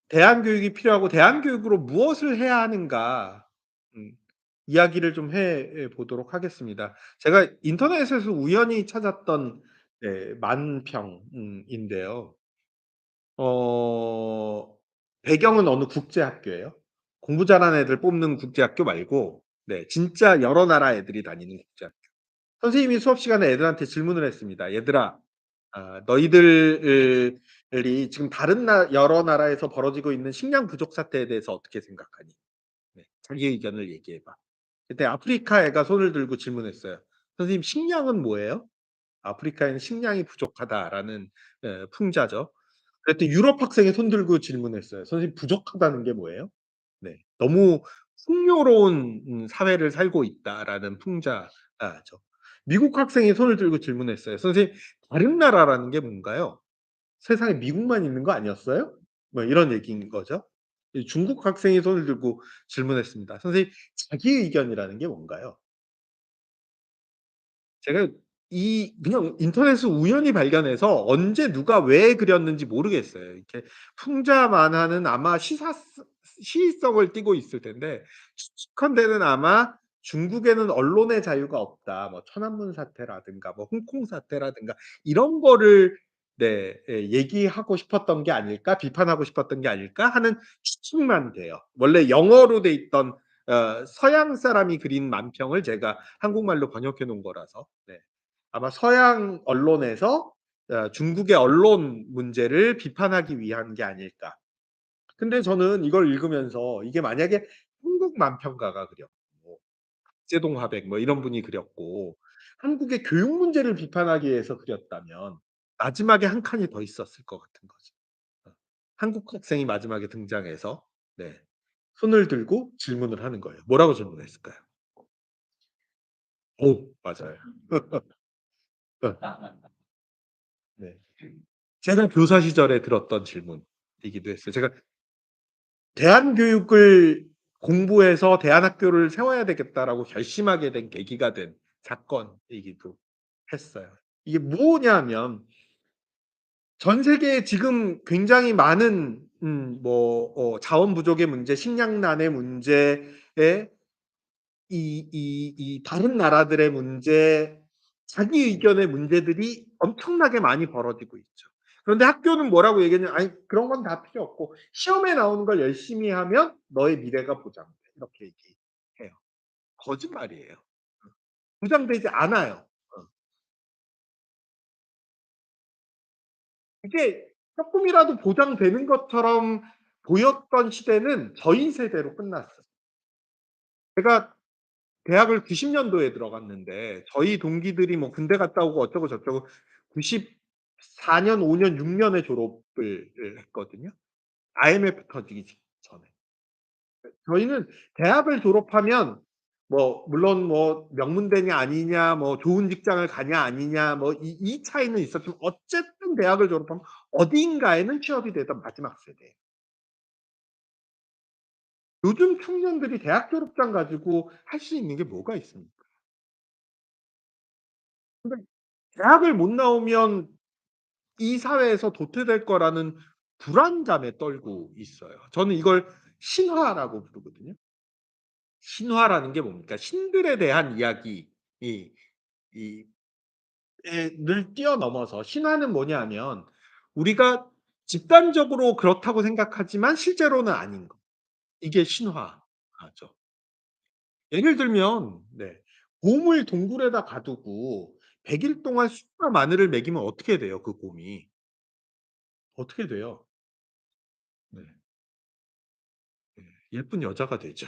대안 교육이 필요하고 대안 교육으로 무엇을 해야 하는가 음 이야기를 좀 해 보도록 하겠습니다. 제가 인터넷에서 우연히 찾았던 네 만평 인데요. 어 배경은 어느 국제 학교예요. 공부 잘하는 애들 뽑는 국제 학교 말고 네 진짜 여러 나라 애들이 다니는 국제 학교. 선생님이 수업 시간에 애들한테 질문을 했습니다. "얘들아 너희들 이 지금 다른 여러 나라에서 벌어지고 있는 식량 부족 사태에 대해서 어떻게 생각하니? 네. 자기 의견을 얘기해 봐." 그때 아프리카 애가 손을 들고 질문했어요. "선생님 식량은 뭐예요?" "아프리카에는 식량이 부족하다."라는 풍자죠. 그랬더니 유럽 학생이 손 들고 질문했어요. "선생님 부족하다는 게 뭐예요?" 네. "너무 풍요로운 사회를 살고 있다."라는 풍자죠. 미국 학생이 손을 들고 질문했어요. "선생님 다른 나라라는 게 뭔가요? 세상에 미국만 있는 거 아니었어요?" 뭐 이런 얘기인 거죠. 이 중국 학생이 손을 들고 질문했습니다. "선생님 자기 의견이라는 게 뭔가요?" 제가 그냥 인터넷에서 우연히 발견해서 언제 누가 왜 그렸는지 모르겠어요. 이렇게 풍자만화는 아마 시의성을 띠고 있을 텐데 추측컨대는 아마 중국에는 언론의 자유가 없다. 뭐 천안문 사태라든가 뭐 홍콩 사태라든가 이런 거를 네 얘기하고 싶었던 게 아닐까 비판하고 싶었던 게 아닐까 하는 추측만 돼요. 원래 영어로 돼 있던 서양 사람이 그린 만평을 제가 한국말로 번역해 놓은 거라서 네. 아마 서양 언론에서 중국의 언론 문제를 비판하기 위한 게 아닐까. 근데 저는 이걸 읽으면서 이게 만약에 한국 만평가가 그렸고 박재동 화백 뭐 이런 분이 그렸고 한국의 교육 문제를 비판하기 위해서 그렸다면 마지막에 한 칸이 더 있었을 것 같은 거죠. 어. 한국 학생이 마지막에 등장해서 네. 손을 들고 질문을 하는 거예요. 뭐라고 질문했을까요? 맞아요. 네. 제가 교사 시절에 들었던 질문이기도 했어요. 제가 대안교육을 공부해서 '대안학교를 세워야 되겠다.'라고 결심하게 된 계기가 된 사건이기도 했어요. 이게 뭐냐면 전 세계에 지금 굉장히 많은 자원 부족의 문제, 식량난의 문제에 이 다른 나라들의 문제, 자기 의견의 문제들이 엄청나게 많이 벌어지고 있죠. 그런데 학교는 뭐라고 얘기했냐면 "아이 그런 건 다 필요 없고 시험에 나오는 걸 열심히 하면 너의 미래가 보장돼." 이렇게 얘기해요. 거짓말이에요. 보장되지 않아요. 어. 이게 쪼끔이라도 보장되는 것처럼 보였던 시대는 저희 세대로 끝났어요. 제가 대학을 90 년도에 들어갔는데 저희 동기들이 뭐 군대 갔다 오고 어쩌고 저쩌고 94년, 5년, 6 년에 졸업을 했거든요. IMF 터지기 직전에. 저희는 대학을 졸업하면 뭐 물론 뭐 명문대냐 아니냐 뭐 좋은 직장을 가냐 아니냐 뭐 이 차이는 있었지만 어쨌든 대학을 졸업하면 어딘가에는 취업이 되던 마지막 세대예요. 요즘 청년들이 대학 졸업장 가지고 할 수 있는 게 뭐가 있습니까? 근데 대학을 못 나오면 이 사회에서 도태될 거라는 불안감에 떨고 있어요. 저는 이걸 신화라고 부르거든요. 신화라는 게 뭡니까? 신들에 대한 이야기 이 이 를 뛰어넘어서 신화는 뭐냐면 우리가 집단적으로 그렇다고 생각하지만 실제로는 아닌 거. 이게 신화죠. 예를 들면 곰을 동굴에다 가두고 100일 동안 쑥과 마늘을 먹이면 어떻게 돼요 그 곰이? 어떻게 돼요? 네. 네. 예쁜 여자가 되죠.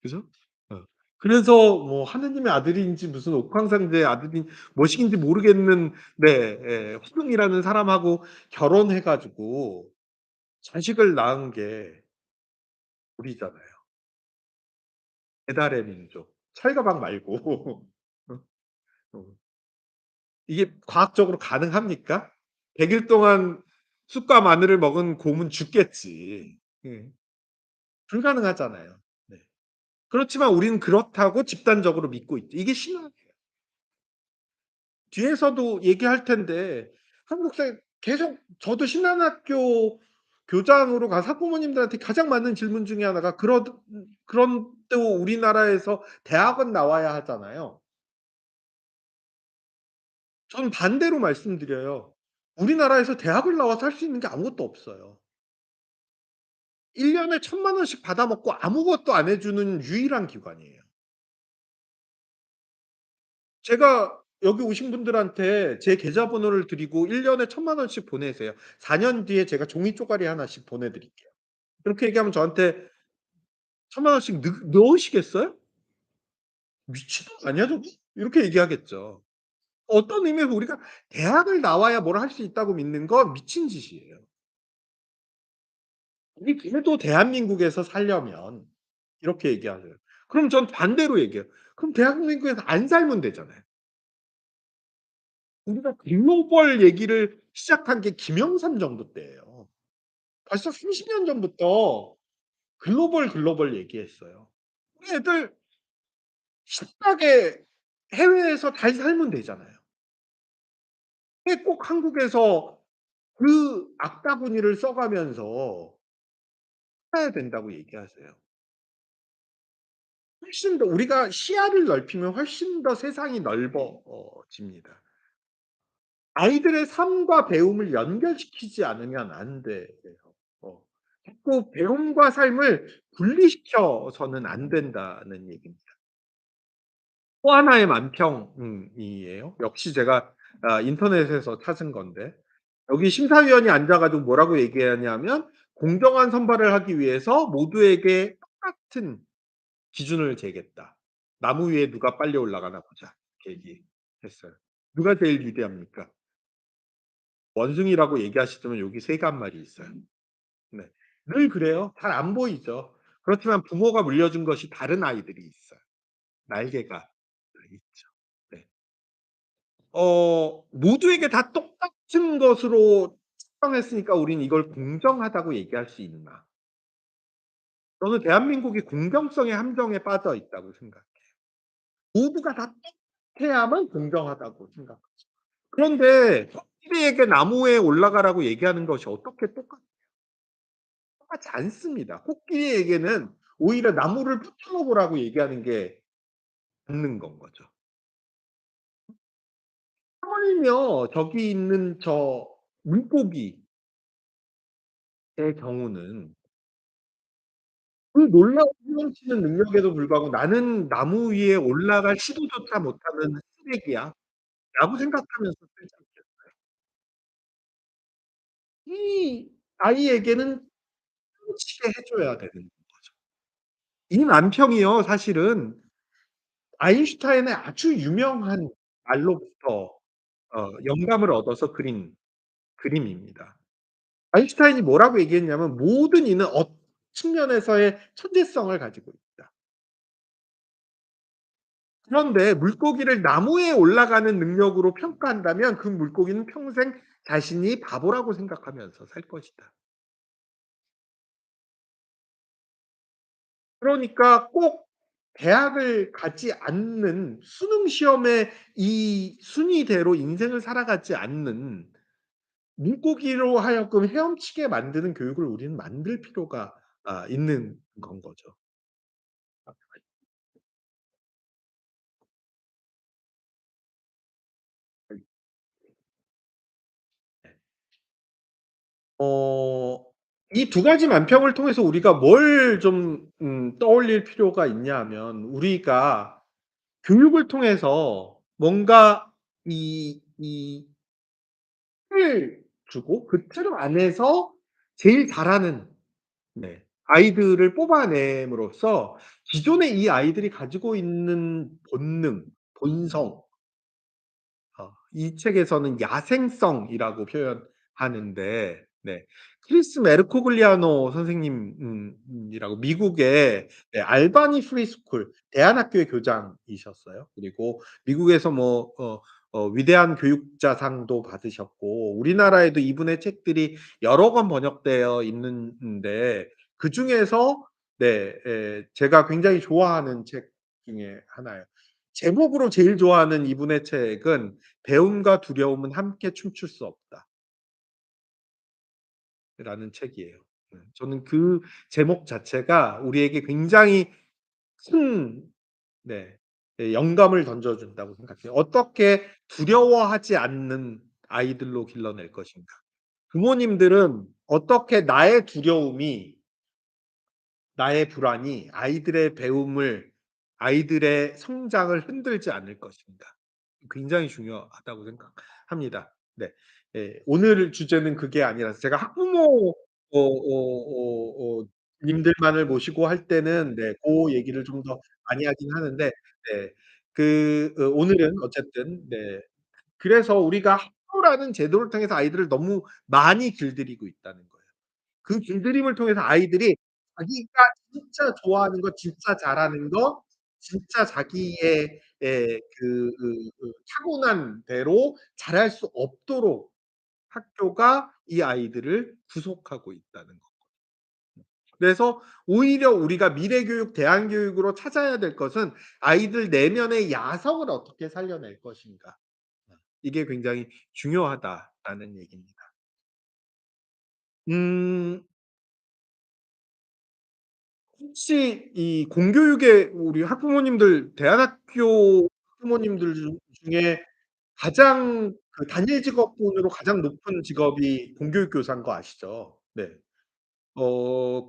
그죠? 어. 그래서 뭐 하느님의 아들인지 무슨 옥황상제의 아들인 뭐시긴지 모르겠는 화룡이라는 사람하고 결혼해 가지고 자식을 낳은 게 우리잖아요. 배달의 민족. 철가방 말고. 어 어. 이게 과학적으로 가능합니까? 100일 동안 쑥과 마늘을 먹은 곰은 죽겠지. 예. 불가능하잖아요. 네. 그렇지만 우리는 그렇다고 집단적으로 믿고 있죠. 이게 신화예요. 뒤에서도 얘기할 텐데 한국 사회 계속 저도 신안학교 교장으로 가서 학부모님들한테 가장 많은 질문 중에 하나가 그런데 우리나라에서 대학은 나와야 하잖아요. 저는 반대로 말씀드려요. 우리나라에서 대학을 나와서 할 수 있는 게 아무것도 없어요. 1 년에 1,000만 원씩 받아 먹고 아무것도 안 해 주는 유일한 기관이에요. 제가 여기 오신 분들한테 제 계좌번호를 드리고 1 년에 1,000만 원씩 보내세요. 4년 뒤에 제가 종이 쪼가리 하나씩 보내 드릴게요. 그렇게 얘기하면 저한테 1,000만 원씩 넣으시겠어요? "미친 놈 아니야 저거?" 이렇게 얘기하겠죠. 어떤 의미에서 우리가 대학을 나와야 뭘 할 수 있다고 믿는 건 미친 짓이에요. 우리 그래도 대한민국에서 살려면 이렇게 얘기하세요. 그럼 전 반대로 얘기해요. 그럼 대한민국에서 안 살면 되잖아요. 우리가 글로벌 얘기를 시작한 게 김영삼 정부 때예요. 벌써 30년 전부터 글로벌 얘기했어요. 우리 애들 신나게 해외에서 잘 살면 되잖아요. 왜 꼭 한국에서 그 악바구니를 써 가면서 살아야 된다고 얘기하세요. 훨씬 더 우리가 시야를 넓히면 훨씬 더 세상이 넓어집니다. 아이들의 삶과 배움을 연결시키지 않으면 안 돼요. 어. 자꾸 배움과 삶을 분리시켜서는 안 된다는 얘기입니다. 또 하나의 이에요. 역시 제가 인터넷에서 찾은 건데 여기 심사위원이 앉아 가지고 뭐라고 얘기하냐면 "공정한 선발을 하기 위해서 모두에게 똑같은 기준을 재겠다. 나무 위에 누가 빨리 올라가나 보자." 이렇게 얘기했어요. 누가 제일 위대합니까? 원숭이라고 얘기하시지만 여기 새가 한 마리 있어요. 네. 늘 그래요. 잘 안 보이죠. 그렇지만 부모가 물려준 것이 다른 아이들이 있어요. 날개가 있죠. 네. 모두에게 다 똑같은 것으로 측정했으니까 우리는 이걸 공정하다고 얘기할 수 있나? 저는 대한민국이 공정성의 함정에 빠져 있다고 생각해요. 모두가 다 똑같아야만 공정하다고 생각해요. 그런데 코끼리에게 나무에 올라가라고 얘기하는 것이 어떻게 똑같지 않습니다. 코끼리에게는 오히려 나무를 붙어 먹으라고 얘기하는 게 맞는 건 거죠. 하물며 저기 있는 저 물고기의 경우는 그 놀라운 헤엄치는 능력에도 불구하고 '나는 나무 위에 올라갈 시도조차 못하는 쓰레기야.'라고 생각하면서 살지 않겠어요? 이 아이에게는 헤엄치게 해 줘야 되는 거죠. 이 남평이요 사실은 아인슈타인의 아주 유명한 말로부터 영감을 얻어서 그린 그림입니다. 아인슈타인이 뭐라고 얘기했냐면 "모든 이는 측면에서의 천재성을 가지고 있다. 그런데 물고기를 나무에 올라가는 능력으로 평가한다면 그 물고기는 평생 자신이 바보라고 생각하면서 살 것이다." 그러니까 꼭 대학을 가지 않는 수능 시험에 이 순위대로 인생을 살아가지 않는 물고기로 하여금 헤엄치게 만드는 교육을 우리는 만들 필요가 있는 건 거죠. 어 이 두 가지 만평을 통해서 우리가 뭘 좀 떠올릴 필요가 있냐 하면 우리가 교육을 통해서 뭔가 이 틀을 주고 그 틀 안에서 제일 잘하는 네 아이들을 뽑아냄으로써 기존의 이 아이들이 가지고 있는 본능, 본성 이 책에서는 야생성이라고 표현하는데 네. 크리스 메르코글리아노 선생님 이라고 미국의 네 알바니 프리스쿨 대안학교의 교장이셨어요. 그리고 미국에서 뭐 위대한 교육자상도 받으셨고 우리나라에도 이분의 책들이 여러 권 번역되어 있는데 그중에서 네 제가 굉장히 좋아하는 책 중에 하나예요. 제목으로 제일 좋아하는 이분의 책은 "배움과 두려움은 함께 춤출 수 없다."라는 책이에요. 저는 그 제목 자체가 우리에게 굉장히 큰 네 영감을 던져 준다고 생각해요. 어떻게 두려워하지 않는 아이들로 길러낼 것인가. 부모님들은 어떻게 나의 두려움이 나의 불안이 아이들의 배움을 아이들의 성장을 흔들지 않을 것인가. 굉장히 중요하다고 생각합니다. 네. 예. 오늘 주제는 그게 아니라서 제가 학부모 님들만을 모시고 할 때는 네 고 얘기를 좀 더 많이 하긴 하는데 네 오늘은 어쨌든 네 그래서 우리가 학교라는 제도를 통해서 아이들을 너무 많이 길들이고 있다는 거예요. 그 길들임을 통해서 아이들이 자기가 진짜 좋아하는 거, 진짜 잘하는 거, 진짜 자기의 타고난 대로 잘할 수 없도록 학교가 이 아이들을 구속하고 있다는 거. 그래서 오히려 우리가 미래 교육, 대안 교육으로 찾아야 될 것은 아이들 내면의 야성을 어떻게 살려낼 것인가. 이게 굉장히 중요하다라는 얘기입니다. 음 혹시 이 공교육에 우리 학부모님들 대안학교 학부모님들 중에 가장 그 단일 직업군으로 가장 높은 직업이 공교육 교사인 거 아시죠? 네.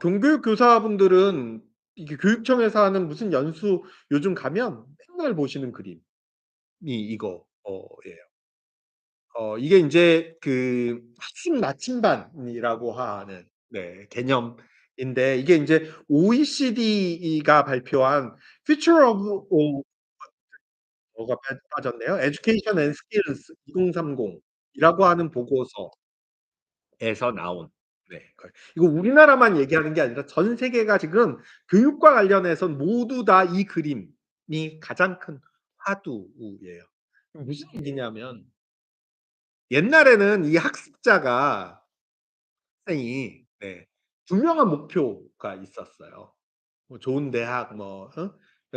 공교육 교사분들은 이게 교육청에서 하는 무슨 연수 요즘 가면 맨날 보시는 그림이 이거 예요. 이게 인제 그 학습 나침반이라고 하는 네 개념인데 이게 인제 OECD가 발표한 Future of 가 빠졌네요. Education and Skills 2030 이라고 하는 보고서에서 나온 네 이거 우리나라만 얘기하는 게 아니라 전 세계가 지금 교육과 관련해서 모두 다 이 그림 가장 큰 화두예요. 무슨 얘기냐면 옛날에는 이 학습자가 학생이 네 분명한 목표가 있었어요. 뭐 좋은 대학 뭐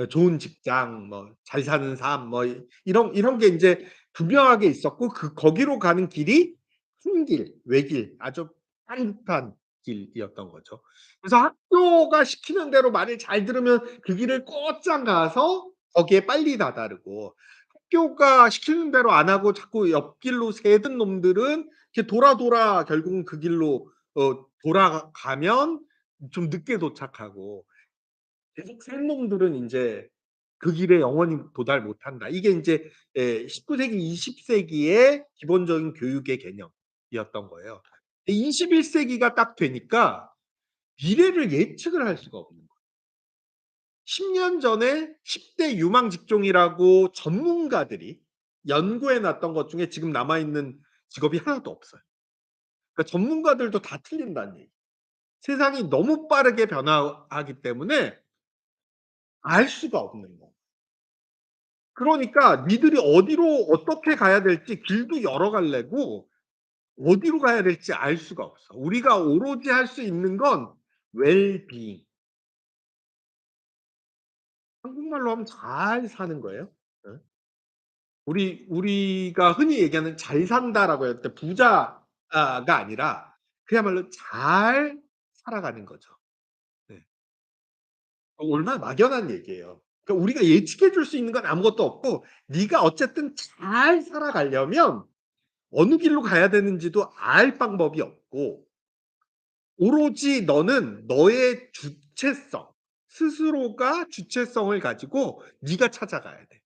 좋은 직장 뭐 잘 사는 삶 뭐 이런 게 인제 분명하게 있었고 거기로 가는 길이 큰 길, 외길 아주 빠릿한 길이었던 거죠. 그래서 학교가 시키는 대로 말을 잘 들으면 그 길을 곧장 가서 거기에 빨리 다다르고 학교가 시키는 대로 안 하고 자꾸 옆길로 새던 놈들은 이렇게 돌아 결국은 그 길로 돌아가면 좀 늦게 도착하고 계속 센 놈들은 인제 그 길에 영원히 도달 못한다. 이게 인제 19 세기, 20 세기의 기본적인 교육의 개념이었던 거예요. 21 세기가 딱 되니까 미래를 예측을 할 수가 없는 거예요. 10년 전에 10대 유망 직종이라고 전문가들이 연구해 놨던 것 중에 지금 남아 있는 직업이 하나도 없어요. 그러니까 전문가들도 다 틀린다는 얘기예요. 세상이 너무 빠르게 변화하기 때문에 알 수가 없는 거예요. 그러니까 니들이 어디로 어떻게 가야 될지 길도 여러 갈래고 어디로 가야 될지 알 수가 없어. 우리가 오로지 할 수 있는 건 웰비잉. 한국말로 하면 잘 사는 거예요. 예. 우리가 흔히 얘기하는 "잘 산다."라고 할 때 부자가 아니라 그야말로 잘 살아가는 거죠. 네. 얼마나 막연한 얘기예요. 그러니까 우리가 예측해 줄 수 있는 건 아무것도 없고 네가 어쨌든 잘 살아가려면 어느 길로 가야 되는지도 알 방법이 없고 오로지 너는 너의 주체성, 스스로가 주체성을 가지고 네가 찾아가야 돼.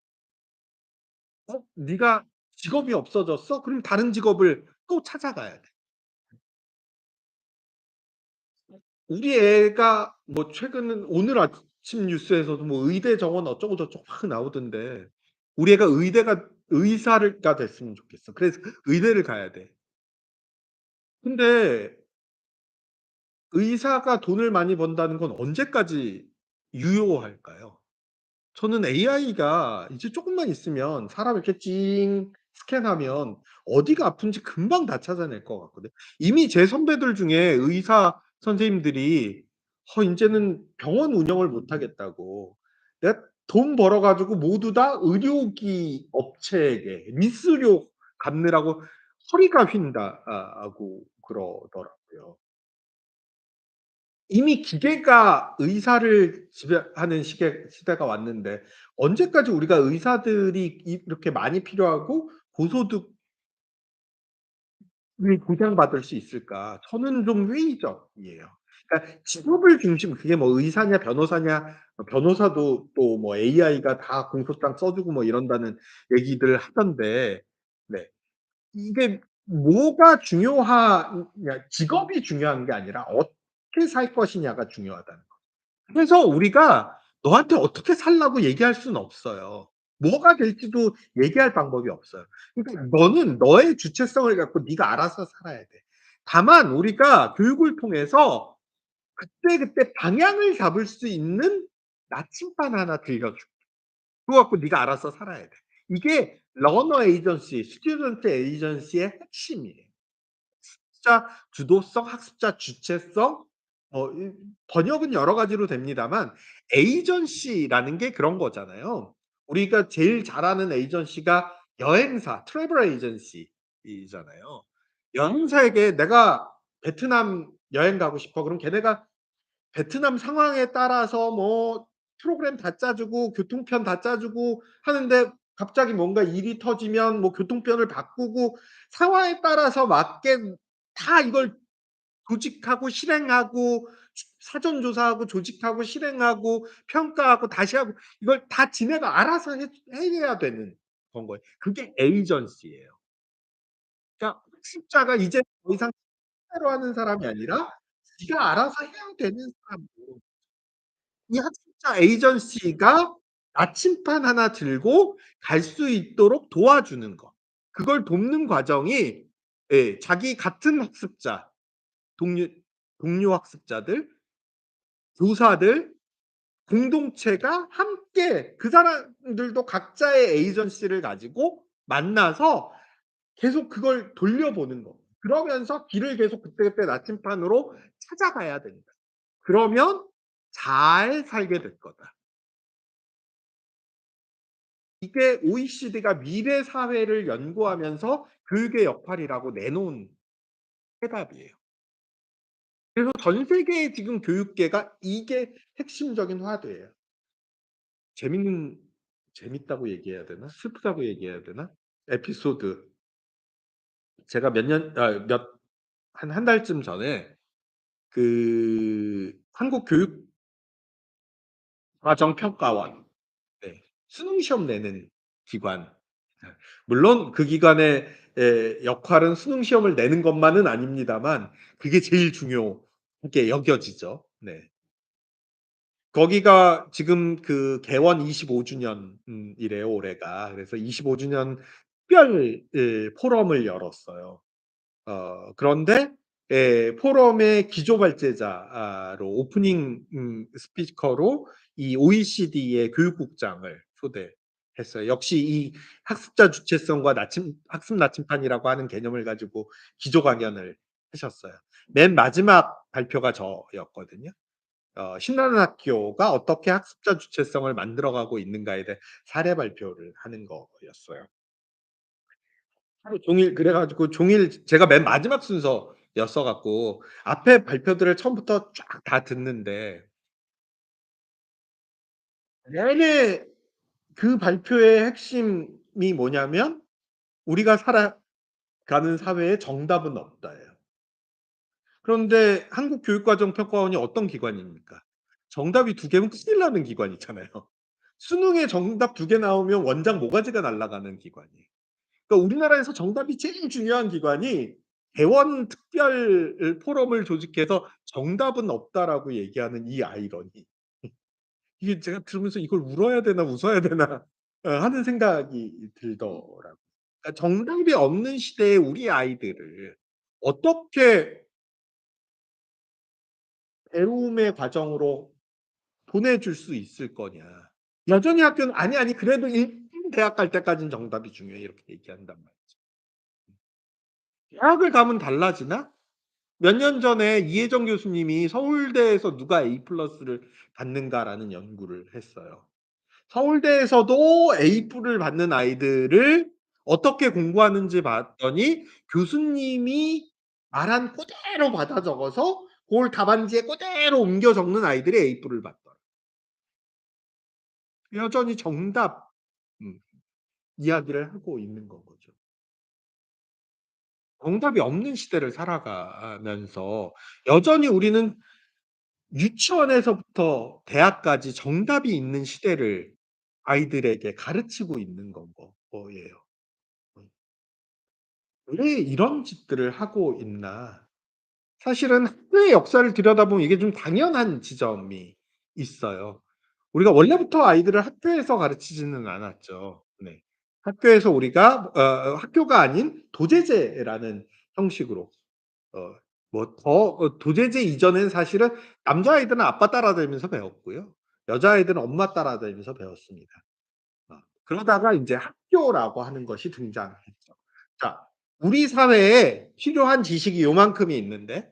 네가 직업이 없어졌어? 그럼 다른 직업을 또 찾아가야 돼. 우리 애가 뭐 최근 오늘 아침 뉴스에서도 뭐 의대 정원 어쩌고 저쩌고 막 나오던데 우리 애가 의사를 가 됐으면 좋겠어. 그래서 의대를 가야 돼. 근데 의사가 돈을 많이 번다는 건 언제까지 유효할까요? 저는 AI가 이제 쪼끔만 있으면 사람 이렇게 찡 스캔하면 어디가 아픈지 금방 다 찾아낼 것 같거든요. 이미 제 선배들 중에 의사 선생님들이 인제는 병원 운영을 못 하겠다고 "내가 돈 벌어 가지고 모두 다 의료기 업체에게 리수료 갚느라고 허리가 휜다." 고 그러더라고요. 이미 기계가 의사를 지배하는 시대가 왔는데 언제까지 우리가 의사들이 이렇게 많이 필요하고 고소득을 보장받을 수 있을까? 저는 좀 회의적이에요. 그러니까 직업을 중심 그게 뭐 의사냐 변호사냐 변호사도 또 뭐 AI가 다 공소장 써 주고 뭐 이런다는 얘기들 하던데 네. 이게 뭐가 중요하냐 직업이 중요한 게 아니라 어떻게 살 것이냐가 중요하다는 거. 그래서 우리가 너한테 어떻게 살라고 얘기할 수는 없어요. 뭐가 될지도 얘기할 방법이 없어요. 그러니까 너는 너의 주체성을 갖고 네가 알아서 살아야 돼. 다만 우리가 교육을 통해서 그때그때 방향을 잡을 수 있는 나침반 하나 들려줄게. 그거 갖고 네가 알아서 살아야 돼. 이게 러너 에이전시, 스튜던트 에이전시의 핵심이에요. 학습자 주도성, 학습자 주체성 이 번역은 여러 가지로 됩니다만 에이전시라는 게 그런 거잖아요. 우리가 제일 잘 아는 에이전시가 여행사 트래블 에이전시잖아요. 여행사에게 "내가 베트남 여행 가고 싶어." 그럼 걔네가 베트남 상황에 따라서 뭐 프로그램 다 짜 주고 교통편 다 짜 주고 하는데 갑자기 뭔가 일이 터지면 뭐 교통편을 바꾸고 상황에 따라서 맞게 다 이걸 조직하고 실행하고 사전 조사하고 조직하고 실행하고 평가하고 다시 하고 이걸 다 지네가 알아서 해내야 되는 건 거예요. 그게 에이전시예요. 그러니까 학습자가 이제 더 이상 시대로 하는 사람이 아니라 지가 알아서 해야 되는 사람이에요. 이 학습자 에이전시가 나침반 하나 들고 갈 수 있도록 도와주는 거. 그걸 돕는 과정이 자기 같은 학습자, 동료 동료 학습자들, 교사들 공동체가 함께 그 사람들도 각자의 에이전시를 가지고 만나서 계속 그걸 돌려보는 거. 그러면서 길을 계속 그때그때 나침판으로 찾아가야 된다. 그러면 잘 살게 될 거다. 이게 OECD가 미래 사회를 연구하면서 교육의 역할이라고 내놓은 해답이에요. 그래서 전 세계의 지금 교육계가 이게 핵심적인 화두예요. 재밌는 재밌다고 얘기해야 되나? 슬프다고 얘기해야 되나? 에피소드. 제가 몇 년 몇 한 달쯤 전에 그 한국 교육과정평가원, 네, 수능 시험 내는 기관. 예. 물론 그 기관의 역할은 수능 시험을 내는 것만은 아닙니다만 그게 제일 중요하게 여겨지죠. 네. 거기가 지금 그 개원 25 주년 이래요 올해가. 그래서 25 주년 특별 포럼을 열었어요. 그런데 포럼의 기조 발제자로 오프닝 스피커로 이 OECD의 교육국장을 초대했어요. 역시 이 학습자 주체성과 학습 나침판이라고 하는 개념을 가지고 기조 강연을 하셨어요. 맨 마지막 발표가 저였거든요. 신라는 학교가 어떻게 학습자 주체성을 만들어가고 있는가에 대해 사례 발표를 하는 거였어요. 하루 종일 그래 가지고 종일 제가 맨 마지막 순서였어 갖고 앞에 발표들을 처음부터 쫙 다 듣는데 내내 그 발표의 핵심이 뭐냐면 "우리가 살아가는 사회에 정답은 없다."예요. 그런데 한국교육과정평가원이 어떤 기관입니까? 정답이 두 개면 큰일 나는 기관이잖아요. 수능에 정답 두 개 나오면 원장 모가지가 날아가는 기관이에요. 그러니까 우리나라에서 정답이 제일 중요한 기관이 대원 특별 포럼을 조직해서 "정답은 없다."라고 얘기하는 이 아이러니. 이게 제가 들으면서 '이걸 울어야 되나 웃어야 되나.' 하는 생각이 들더라고요. 그러니까 정답이 없는 시대의 우리 아이들을 어떻게 배움의 과정으로 보내줄 수 있을 거냐. 여전히 학교는 "아니, 아니 그래도 일단 대학 갈 때까지는 정답이 중요해." 이렇게 얘기한단 말이죠. 대학을 가면 달라지나? 몇 년 전에 이혜정 교수님이 "서울대에서 누가 A 플러스를 받는가?"라는 연구를 했어요. 서울대에서도 A를 받는 아이들을 어떻게 공부하는지 봤더니 교수님이 말한 그대로 받아 적어서 그걸 답안지에 그대로 옮겨 적는 아이들이 A를 받더라. 여전히 정답 음 이야기를 하고 있는 건 거죠. 정답이 없는 시대를 살아가면서 여전히 우리는 유치원에서부터 대학까지 정답이 있는 시대를 아이들에게 가르치고 있는 건 거예요. 음. '왜 이런 짓들을 하고 있나.' 사실은 학교의 역사를 들여다보면 이게 좀 당연한 지점이 있어요. 우리가 원래부터 아이들을 학교에서 가르치지는 않았죠. 네. 학교에서 우리가 학교가 아닌 도제제라는 형식으로 뭐 도제제 이전에는 사실은 남자아이들은 아빠 따라다니면서 배웠고요. 여자아이들은 엄마 따라다니면서 배웠습니다. 그러다가 인제 학교라고 하는 것이 등장했죠. 자, 우리 사회에 필요한 지식이 요만큼이 있는데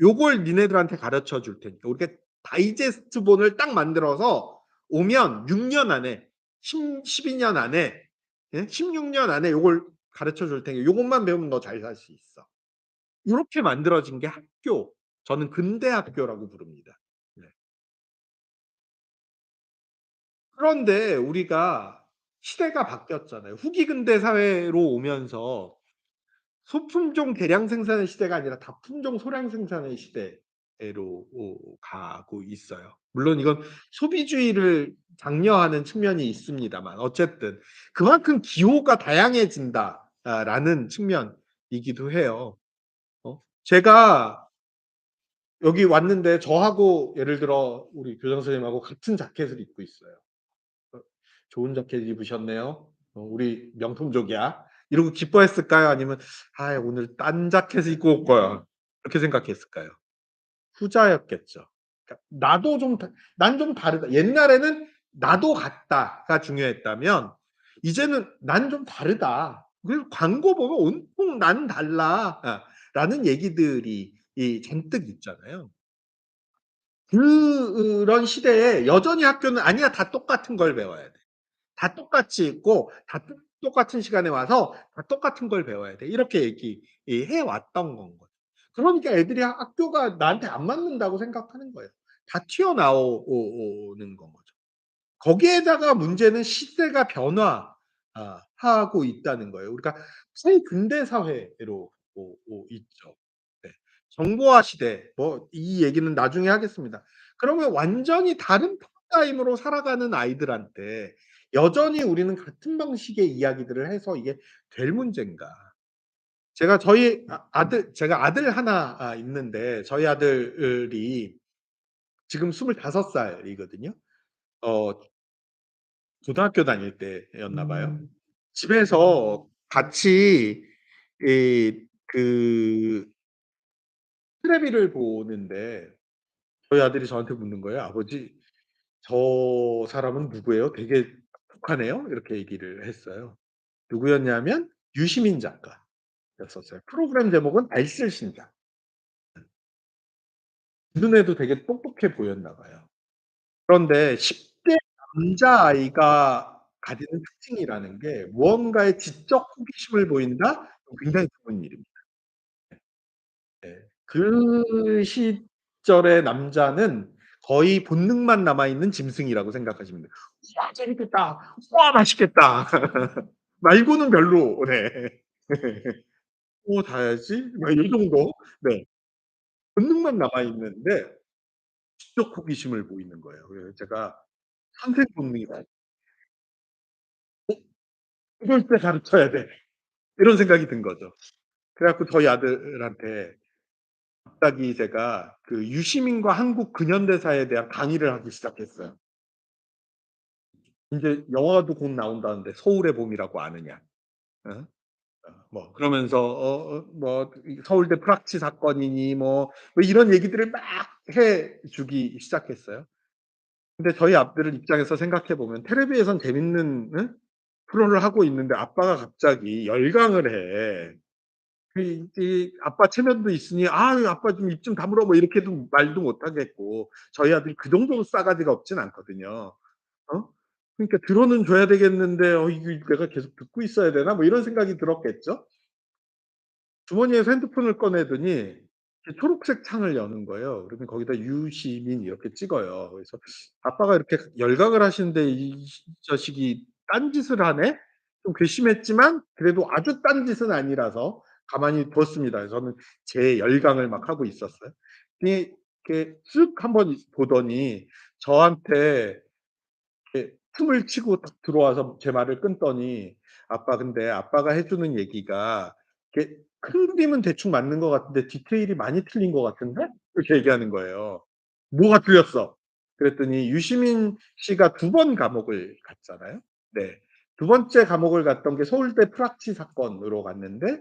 요걸 니네들한테 가르쳐 줄 테니까 우리가 다이제스트본을 딱 만들어서 오면 6년 안에 12년 안에, 예 16년 안에 요걸 가르쳐 줄 테니까 요것만 배우면 너 잘 살 수 있어. 요렇게 만들어진 게 학교. 저는 근대 학교라고 부릅니다. 네. 그런데 우리가 시대가 바뀌었잖아요. 후기 근대 사회로 오면서 소품종 대량 생산의 시대가 아니라 다품종 소량 생산의 시대로 가고 있어요. 물론 이건 소비주의를 장려하는 측면이 있습니다만 어쨌든 그만큼 기호가 다양해진다 라는 측면이기도 해요. 제가 여기 왔는데 저하고 예를 들어 우리 교장 선생님하고 같은 자켓을 입고 있어요. 어 "좋은 자켓 입으셨네요. 우리 명품족이야." 이러고 기뻐했을까요? 아니면 '아 오늘 딴 자켓을 입고 올 거야.' 그렇게 생각했을까요? 후자였겠죠. 그러니까 나도 좀 다 난 좀 다르다. 옛날에는 '나도 같다.'가 중요했다면 이제는 '난 좀 다르다.' 그리고 광고 보면 온통 "나는 달라." 라는 얘기들이 잔뜩 있잖아요. 그런 시대에 여전히 학교는 "아니야. 다 똑같은 걸 배워야 돼. 다 똑같이 있고 다 똑같은 시간에 와서 다 똑같은 걸 배워야 돼." 이렇게 해 왔던 건 거죠. 그러니까 애들이 학교가 나한테 안 맞는다고 생각하는 거예요. 다 튀어나오 는 건 거죠. 거기에다가 문제는 시대가 하고 있다는 거예요. 우리가 최근대 사회로 있죠. 네. 정보화 시대 뭐 이 얘기는 나중에 하겠습니다. 그러면 완전히 다른 패러다임으로 살아가는 아이들한테 여전히 우리는 같은 방식의 이야기들을 해서 이게 될 문제인가. 제가 저희 제가 아들 하나 있는데 저희 아들이 지금 25 살이거든요. 어 고등학교 다닐 때였나 봐요. 집에서 같이 그 테레비를 보는데 저희 아들이 저한테 묻는 거예요. "아버지 저 사람은 누구예요? 되게 독하네요." 이렇게 얘기를 했어요. 누구였냐면 유시민 작가였었어요. 프로그램 제목은 알쓸신잡. 눈에도 되게 똑똑해 보였나 봐요. 그런데 10대 남자아이가 가지는 특징이라는 게 무언가에 지적 호기심을 보인다? 굉장히 드문 일입니다. 네. 그 시절의 남자는 거의 본능만 남아 있는 짐승이라고 생각하시면 돼요. '우와 재밌겠다. 우와 맛있겠다.' 말고는 별로 네. "뭐 다 해야지." 막 이 정도. 네. 본능만 남아 있는데 지적 호기심을 보이는 거예요. 그래서 제가 '상생 본능이다. 어 이럴 때 가르쳐야 돼.' 이런 생각이 든 거죠. 그래 갖고 저희 아들한테 갑자기 제가 그 유시민과 한국 근현대사에 대한 강의를 하기 시작했어요. 인제 영화도 곧 나온다는데 서울의 봄이라고 아느냐. 어? 뭐 그러면서 뭐 이 서울대 프락치 사건이니 뭐 이런 얘기들을 막 해 주기 시작했어요. 근데 저희 아들을 입장에서 생각해 보면 텔레비에선 재밌는 프로를 하고 있는데 아빠가 갑자기 열강을 해. 이 아빠 체면도 있으니 "아유 아빠 좀 입 좀 다물어." 뭐 이렇게도 말도 못 하겠고 저희 아들이 그 정도로 싸가지가 없진 않거든요. 어? 그러니까 들어는 줘야 되겠는데 '이거 내가 계속 듣고 있어야 되나?' 뭐 이런 생각이 들었겠죠. 주머니에서 핸드폰을 꺼내더니 이렇게 초록색 창을 여는 거예요. 그러면 거기다 유시민 이렇게 찍어요. 그래서 '아빠가 이렇게 열강을 하시는데 이 자식이 딴짓을 하네?' 좀 괘씸했지만 그래도 아주 딴짓은 아니라서 가만히 뒀습니다. 저는 제 열강을 막 하고 있었어요. 이렇게 쓱 한번 보더니 저한테 이렇게 tum을 치고 딱 들어와서 제 말을 끊더니 "아빠 근데 아빠가 해 주는 얘기가 이렇게 큰 그림은 대충 맞는 것 같은데 디테일이 많이 틀린 것 같은데?" 이렇게 얘기하는 거예요. "뭐가 틀렸어?" 그랬더니 유시민 씨가 2번 감옥을 갔잖아요. 네. 두 번째 감옥을 갔던 게 서울대 프락치 사건으로 갔는데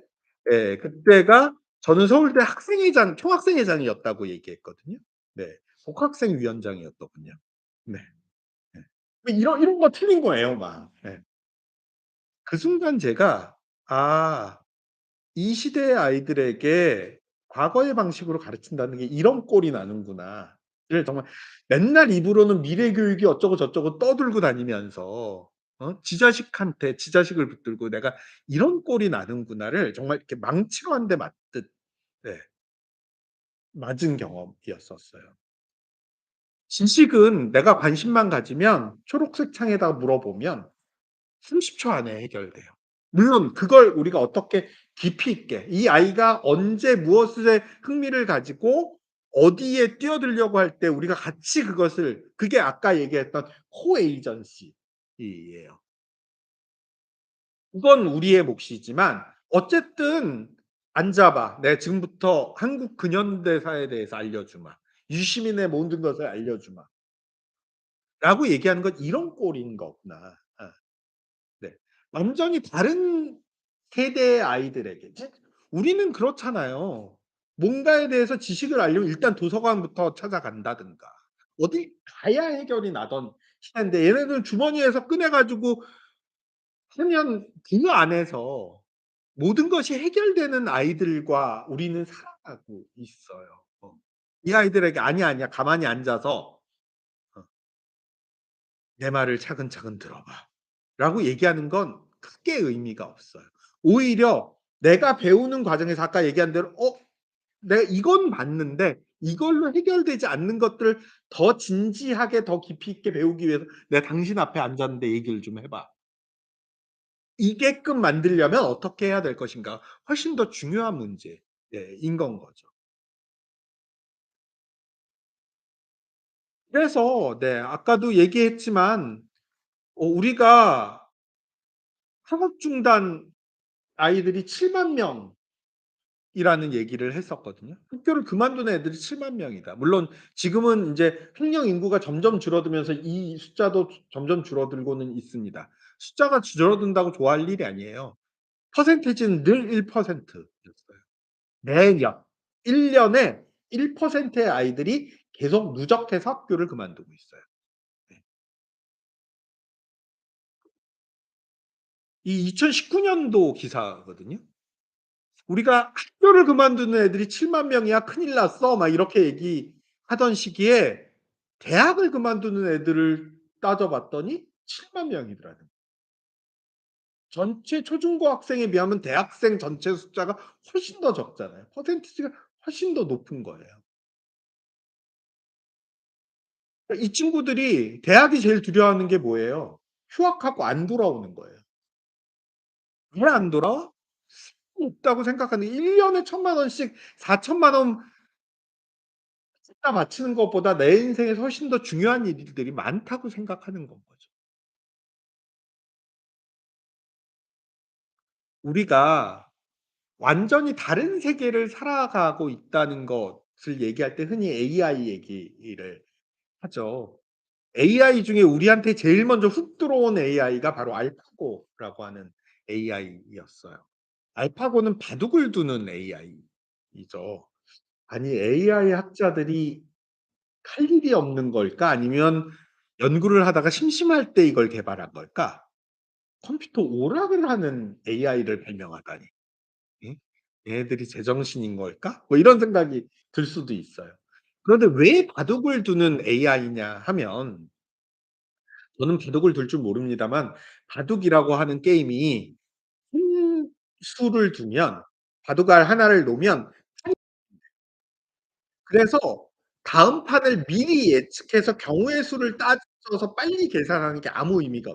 예 그때가 저는 서울대 학생회장 총학생회장이었다고 얘기했거든요. 네. 복학생위원장이었더군요. 네. 네. 뭐 이런 거 틀린 거예요 막. 예. 그 순간 제가 '아 이 시대의 아이들에게 과거의 방식으로 가르친다는 게 이런 꼴이 나는구나.'를 정말 맨날 입으로는 미래 교육이 어쩌고 저쩌고 떠들고 다니면서 지 자식한테 지 자식을 붙들고 '내가 이런 꼴이 나는구나.'를 정말 이렇게 망치로 한 대 맞듯 네 맞은 경험이었었어요. 지식은 내가 관심만 가지면 초록색 창에다가 물어보면 30초 안에 해결돼요. 물론 그걸 우리가 어떻게 깊이 있게 이 아이가 언제 무엇에 흥미를 가지고 어디에 뛰어들려고 할 때 우리가 같이 그것을 그게 아까 얘기했던 코에이전시예요. 그건 우리의 몫이지만 어쨌든 "앉아 봐. 내가 지금부터 한국 근현대사에 대해서 알려주마. 유시민의 모든 것을 알려주마." 라고 얘기하는 건 이런 꼴인 거구나. 네. 완전히 다른 세대의 아이들에게 우리는 그렇잖아요. 뭔가에 대해서 지식을 알려면 일단 도서관부터 찾아간다든가 어디 가야 해결이 나던 시대인데 얘네들은 주머니에서 꺼내 가지고 하면 그 안에서 모든 것이 해결되는 아이들과 우리는 살아가고 있어요. 이 아이들에게 "아니야, 아니야. 가만히 앉아서 어 내 말을 차근차근 들어 봐."라고 얘기하는 건 크게 의미가 없어요. 오히려 내가 배우는 과정에서 아까 얘기한 대로 내가 이건 봤는데 이걸로 해결되지 않는 것들을 더 진지하게 더 깊이 있게 배우기 위해서 "내가 당신 앞에 앉았는데 얘기를 좀 해 봐." 이게끔 만들려면 어떻게 해야 될 것인가 훨씬 더 중요한 문제 인 건 거죠. 그래서 아까도 얘기했지만 우리가 학업 중단 아이들이 7만 명이라는 얘기를 했었거든요. 학교를 그만두는 애들이 7만 명이다. 물론 지금은 인제 학령 인구가 점점 줄어들면서 이 숫자도 점점 줄어들고는 있습니다. 숫자가 줄어든다고 좋아할 일이 아니에요. 퍼센티지는 늘 1% 였어요. 매년 1 년에 1%의 아이들이 계속 누적해서 학교를 그만두고 있어요. 네. 이 2019 년도 기사거든요. 우리가 "학교를 그만두는 애들이 7만 명이야. 큰일 났어." 막 이렇게 얘기하던 시기에 대학을 그만두는 애들을 따져 봤더니 7만 명이더라고요. 전체 초중고 학생에 비하면 대학생 전체 숫자가 훨씬 더 적잖아요. 퍼센티지가 훨씬 더 높은 거예요. 그러니까 이 친구들이 대학이 제일 두려워하는 게 뭐예요? 휴학하고 안 돌아오는 거예요. 왜 안 돌아와? 없다고 생각하는 1 년에 1,000만 원씩 4,000만 원 갖다 바치는 것보다 내 인생에서 훨씬 더 중요한 일들이 많다고 생각하는 건 거죠. 우리가 완전히 다른 세계를 살아가고 있다는 것을 얘기할 때 흔히 AI 얘기를 하죠. AI 중에 우리한테 제일 먼저 훅 들어온 AI가 바로 알파고라고 하는 AI였어요. 알파고는 바둑을 두는 AI이죠. 아니 AI 학자들이 할 일이 없는 걸까? 아니면 연구를 하다가 심심할 때 이걸 개발한 걸까? 컴퓨터 오락을 하는 AI를 발명하다니. 예? '얘네들이 제정신인 걸까?' 뭐 이런 생각이 들 수도 있어요. 그런데 왜 바둑을 두는 AI냐 하면 저는 바둑을 둘 줄 모릅니다만 바둑이라고 하는 게임이 한 수를 두면 바둑알 하나를 놓으면 그래서 다음 판을 미리 예측해서 경우의 수를 따져서 빨리 계산하는 게 아무 의미가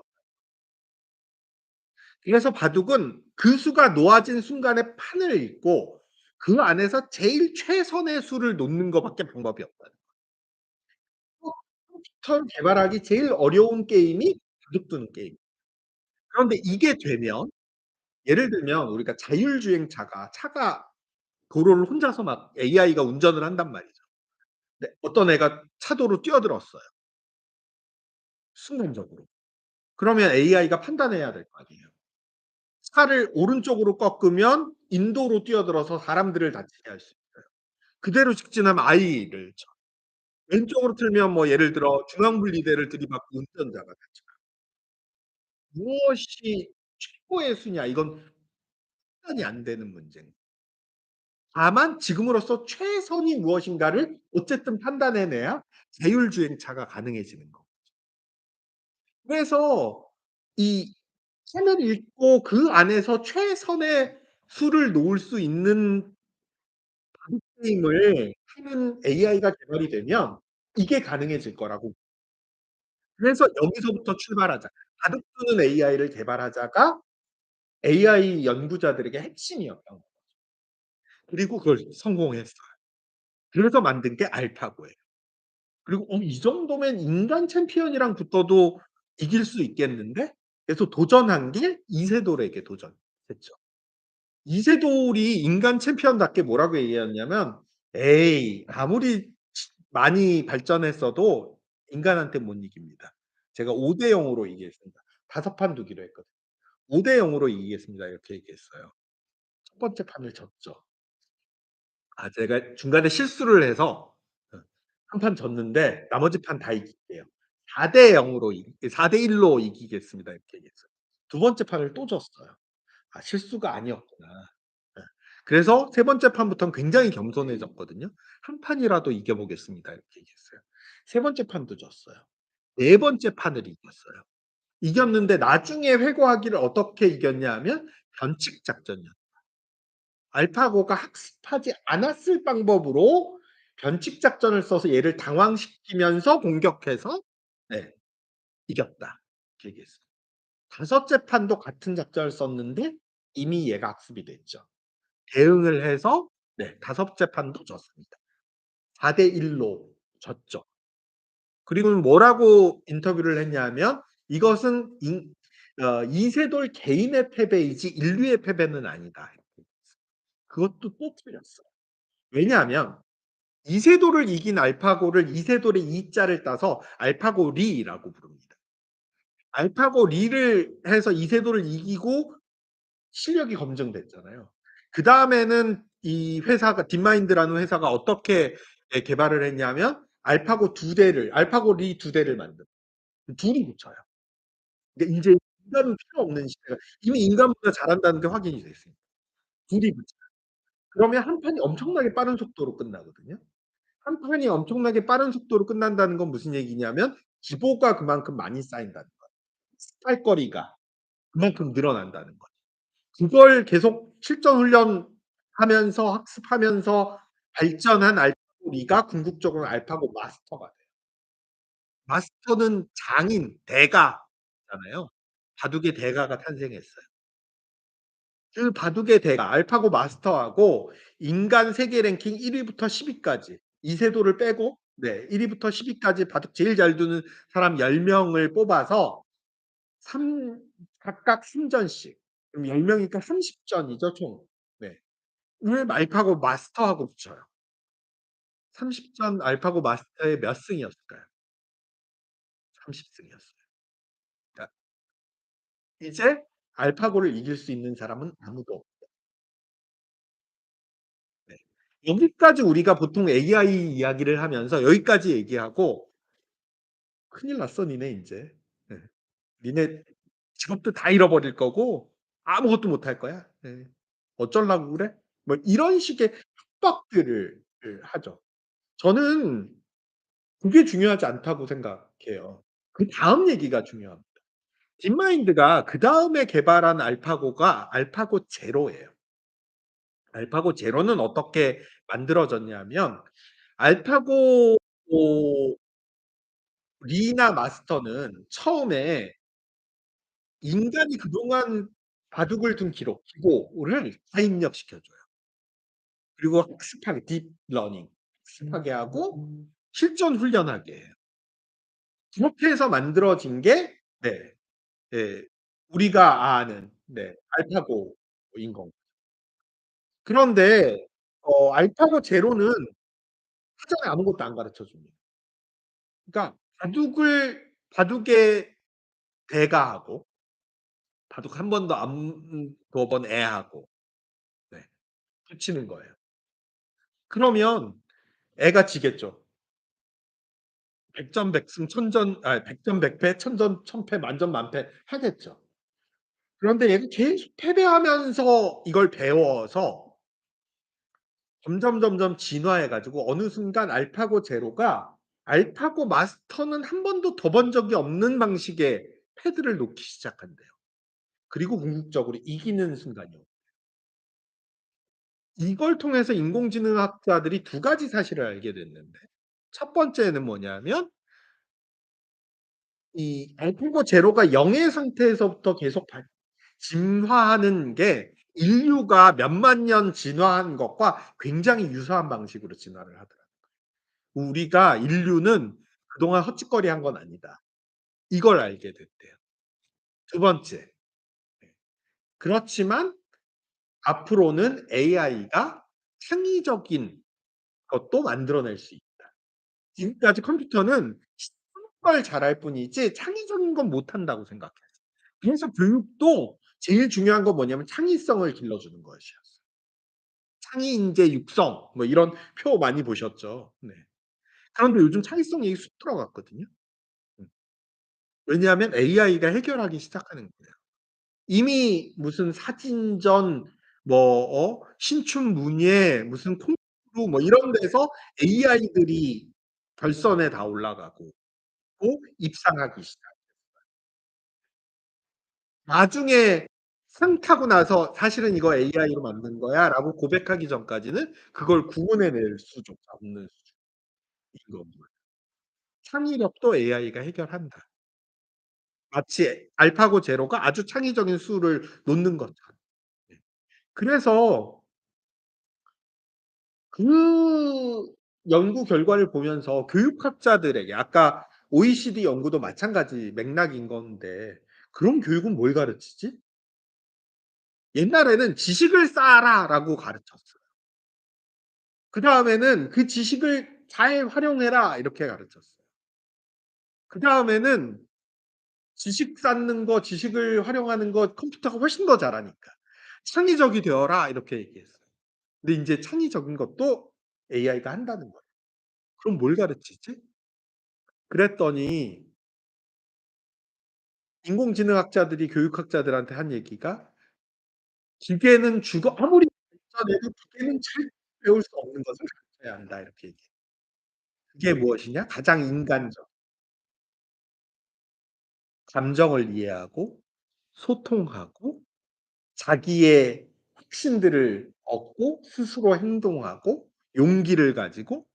그래서 바둑은 그 수가 놓아진 순간에 판을 읽고 그 안에서 제일 최선의 수를 놓는 거 밖에 방법이 없다는 거. 컴퓨터를 개발하기 제일 어려운 게임이 바둑 두는 게임. 그런데 이게 되면 예를 들면 우리가 자율주행차가 차가 도로를 혼자서 막 AI가 운전을 한단 말이죠. 근데 어떤 애가 차도로 뛰어들었어요, 순간적으로. 그러면 AI가 판단해야 될 거 아니에요. 차를 오른쪽으로 꺾으면 인도로 뛰어들어서 사람들을 다치게 할 수 있어요. 그대로 직진하면 아이를 쳐. 왼쪽으로 틀면 뭐 예를 들어 중앙분리대를 들이받고 운전자가 다쳐요. 무엇이 최고의 수냐 이건 판단이 안 되는 문제인 다만 지금으로서 최선이 무엇인가를 어쨌든 판단해 내야 자율주행차가 가능해지는 거. 그래서 이 책을 읽고 그 안에서 최선의 수를 놓을 수 있는 게임을 하는 AI가 개발이 되면 이게 가능해질 거라고. 그래서 여기서부터 출발하자. 바둑 두는 AI를 개발하자가 AI 연구자들에게 핵심이었던 거예요. 그리고 그걸 성공했어요. 그래서 만든 게 알파고예요. 그리고 '이 정도면 인간 챔피언이랑 붙어도 이길 수 있겠는데?' 그래서 도전한 게 이세돌에게 도전했죠. 이세돌이 인간 챔피언답게 뭐라고 얘기했냐면 "에이 아무리 많이 발전했어도 인간한텐 못 이깁니다. 제가 5대 0 으로 이기겠습니다. 5판 두기로 했거든요. 5대 0 으로 이기겠습니다." 이렇게 얘기했어요. 첫 번째 판을 졌죠. 제가 중간에 실수를 해서 한 판 졌는데 나머지 판 다 이길게요. 4대 0 으로 4대 1로 이기겠습니다. 이렇게 얘기했어요. 두 번째 판을 또 졌어요. '아 실수가 아니었구나.' 예. 그래서 세 번째 판부터는 굉장히 겸손해졌거든요. '한 판이라도 이겨 보겠습니다.' 이렇게 얘기했어요. 세 번째 판도 졌어요. 네 번째 판을 이겼어요. 이겼는데 나중에 회고하기를 어떻게 이겼냐 하면 변칙 작전이었어요. 알파고가 학습하지 않았을 방법으로 변칙 작전을 써서 얘를 당황시키면서 공격해서 네 이겼다. 이렇게 얘기했어요. 다섯째 판도 같은 작전을 썼는데 이미 얘가 학습이 됐죠. 대응을 해서 네 다섯째 판도 졌습니다. 4대 1로 졌죠. 그리고는 뭐라고 인터뷰를 했냐면 "이것은 이세돌 개인의 패배이지 인류의 패배는 아니다." 그것도 또 틀렸어요. 왜냐하면 이세돌을 이긴 알파고를 이세돌의 이자를 따서 알파고리라고 부릅니다. 알파고리를 해서 이세돌을 이기고 실력이 검증됐잖아요. 그다음에는 이 회사가 딥마인드라는 회사가 어떻게 개발을 했냐면 알파고 2 대를 알파고리 2 대를 만들어요. 둘이 붙여요. 근데 인제 인간은 필요 없는 시대가 이미 인간보다 잘한다는 게 확인이 됐으니까. 둘이 붙여요. 그러면 한 판이 엄청나게 빠른 속도로 끝나거든요. 한 판이 엄청나게 빠른 속도로 끝난다는 건 무슨 얘기냐면 기보가 그만큼 많이 쌓인다는 거예요. 할 거리가 그만큼 늘어난다는 거죠. 그걸 계속 실전 훈련하면서 학습하면서 발전한 알파고리가 궁극적으로 알파고 마스터가 돼요. 마스터는 장인, 대가잖아요. 바둑의 대가가 탄생했어요. 그 바둑의 대가 알파고 마스터하고 인간 세계 랭킹 1 위부터 10 위까지 이세돌을 빼고 네 1 위부터 10 위까지 바둑 제일 잘 두는 사람 10 명을 뽑아서 삼 각각 3 전씩 그럼 10 명이니까 30 전이죠 총. 네. 을 알파고 마스터하고 붙여요. 30전 알파고 마스터의 몇 승이었을까요? 30 승이었어요. 그러니까 이제 알파고를 이길 수 있는 사람은 아무도 네. 여기까지 우리가 보통 AI 이야기를 하면서 여기까지 얘기하고 "큰일 났어 니네 인제. 예. 니네 직업도 다 잃어버릴 거고 아무것도 못할 거야. 예. 어쩌려고 그래?" 뭐 이런 식의 협박들을 하죠. 저는 그게 중요하지 않다고 생각해요. 그다음 얘기가 중요합니다. 딥마인드가 그다음에 개발한 알파고가 알파고 제로예요. 알파고 제로는 어떻게 만들어졌냐면 알파고 리나 마스터는 처음에 인간이 그동안 바둑을 둔 기록, 기고를 다 입력시켜 줘요. 그리고 학습하게 딥러닝 학습하게 하고 실전 훈련하게 해요. 그렇게 해서 만들어진 게 네. 예. 우리가 아는 네 알파고인 거. 그런데 알파고 제로는 사전에 아무것도 안 가르쳐 줍니다. 그러니까 바둑의 대가하고 바둑 한 번도 안 둬 본 애하고 네 붙이는 거예요. 그러면 애가 지겠죠. 백전백승 백전백패 천전천패 만전만패 하겠죠. 그런데 얘가 계속 패배하면서 이걸 배워서 점점 진화해 가지고 어느 순간 알파고 제로가 알파고 마스터는 한 번도 둬 본 적이 없는 방식의 패드를 놓기 시작한대요. 그리고 궁극적으로 이기는 순간이요. 이걸 통해서 인공지능학자들이 두 가지 사실을 알게 됐는데 첫 번째는 뭐냐면 이 알파고 제로가 0의 상태에서부터 계속 진화하는 게 인류가 몇만 년 진화한 것과 굉장히 유사한 방식으로 진화를 하더라고요. 우리가 인류는 그동안 헛짓거리한 건 아니다. 이걸 알게 됐대요. 두 번째. 네. 그렇지만 앞으로는 AI가 창의적인 것도 만들어낼 수 있다. 지금까지 컴퓨터는 쉬운 걸 잘할 뿐이지 창의적인 건 못한다고 생각해요. 그래서 교육도 제일 중요한 건 뭐냐면 창의성을 길러주는 것이었어요. 창의 인재 육성 뭐 이런 표 많이 보셨죠. 네. 그런데 요즘 창의성 얘기 쑥 들어갔거든요. 음. 왜냐하면 AI가 해결하기 시작하는 거예요. 이미 무슨 사진전 신춘문예 무슨 콩쿠르 뭐 이런 데서 AI들이 결선에 다 올라가고 또 입상하기 시작. 나중에 상 타고 나서 "사실은 이거 AI로 만든 거야."라고 고백하기 전까지는 그걸 구분해 낼 수조차 없는 수준인 거고요. 창의력도 AI가 해결한다. 마치 알파고 제로가 아주 창의적인 수를 놓는 것처럼. 네. 그래서 그 연구 결과를 보면서 교육학자들에게 아까 OECD 연구도 마찬가지 맥락인 건데 그런 교육은 뭘 가르치지? 옛날에는 "지식을 쌓아라."라고 가르쳤어요. 그다음에는 "그 지식을 잘 활용해라." 이렇게 가르쳤어요. 그다음에는 "지식 쌓는 거, 지식을 활용하는 거 컴퓨터가 훨씬 더 잘하니까 창의적이 되어라." 이렇게 얘기했어요. 근데 인제 창의적인 것도 AI가 한다는 거예요. 그럼 뭘 가르치지? 그랬더니 인공지능학자들이 교육학자들한테 한 얘기가 "기계는 죽어 아무리 발전해도 기계는 잘 배울 수 없는 것을 가르쳐야 한다." 이렇게 얘기해요. 그게 무엇이냐? 가장 인간적 감정을 이해하고 소통하고 자기의 확신들을 얻고 스스로 행동하고 용기를 가지고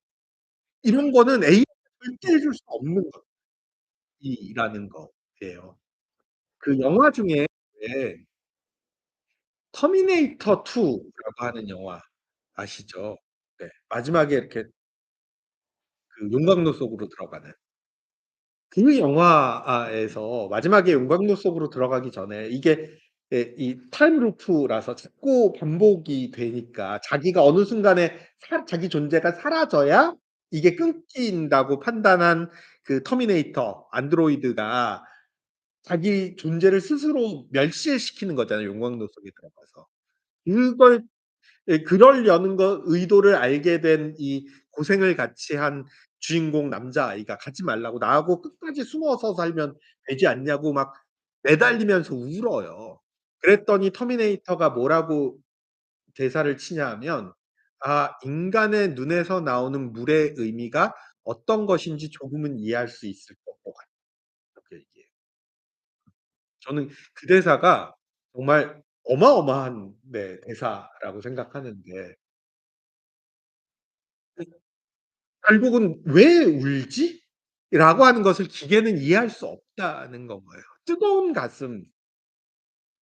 이런 거는 AI가 절대 해줄 수 없는 것이라는 거예요. 그 영화 중에 왜 터미네이터 2라고 하는 영화 아시죠? 네. 마지막에 이렇게 그 용광로 속으로 들어가는 그 영화에서 마지막에 용광로 속으로 들어가기 전에 이게 이 타임 루프라서 자꾸 반복이 되니까 자기가 어느 순간에 자기 존재가 사라져야 이게 끊긴다고 판단한 그 터미네이터 안드로이드가 자기 존재를 스스로 멸실시키는 거잖아요, 용광로 속에 들어가서. 그걸 그러려는 의도를 알게 된 이 고생을 같이 한 주인공 남자아이가 "가지 말라고 나하고 끝까지 숨어서 살면 되지 않냐."고 막 매달리면서 울어요. 그랬더니 터미네이터가 뭐라고 대사를 치냐 하면 인간의 눈에서 나오는 물의 의미가 어떤 것인지 조금은 이해할 수 있을 것 같다." 이렇게 얘기해요. 저는 그 대사가 정말 어마어마한 대사라고 생각하는데 결국은 '왜 울지?' 라고 하는 것을 기계는 이해할 수 없다는 건 거예요. 뜨거운 가슴.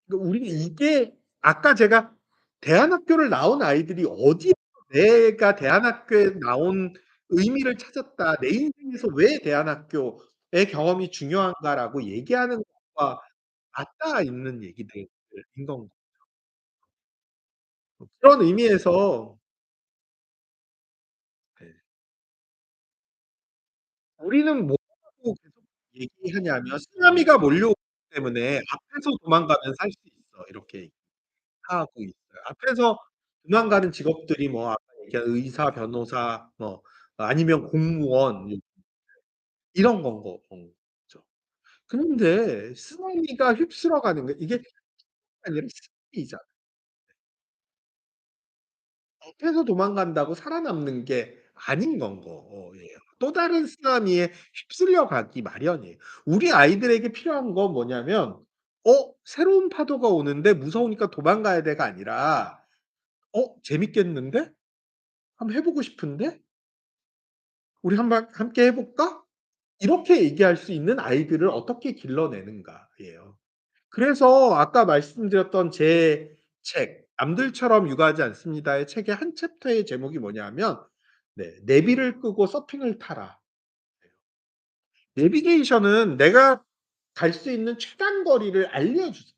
그러니까 우리가 이게 아까 제가 대안학교를 나온 아이들이 어디에서 '내가 대안학교에 나온 의미를 찾았다. 내 인생에서 왜 대안학교의 경험이 중요한가.'라고 얘기하는 것과 맞닿아 있는 얘기들인 건 그런 의미에서 네. 우리는 뭐라고 계속 얘기하냐면 "쓰나미가 몰려오기 때문에 앞에서 도망가면 살 수 있어." 이렇게 얘기하고 있어요. 앞에서 도망가는 직업들이 뭐 아까 얘기한 의사, 변호사 아니면 공무원 이런 건 거죠. 그런데 쓰나미가 휩쓸어 가는 게 이게 아니라 습기잖아요. 앞에서 도망간다고 살아남는 게 아닌 건 거예요. 또 다른 쓰나미에 휩쓸려 가기 마련이에요. 우리 아이들에게 필요한 건 뭐냐면 새로운 파도가 오는데 무서우니까 도망가야 돼가 아니라 재밌겠는데? 한번 해 보고 싶은데? 우리 한번 함께 해 볼까?' 이렇게 얘기할 수 있는 아이들을 어떻게 길러내는가예요. 그래서 아까 말씀드렸던 제 책 "남들처럼 육아하지 않습니다."의 책의 한 챕터의 제목이 뭐냐면 내비를 끄고 서핑을 타라. 내비게이션은 내가 갈 수 있는 최단 거리를 알려주죠.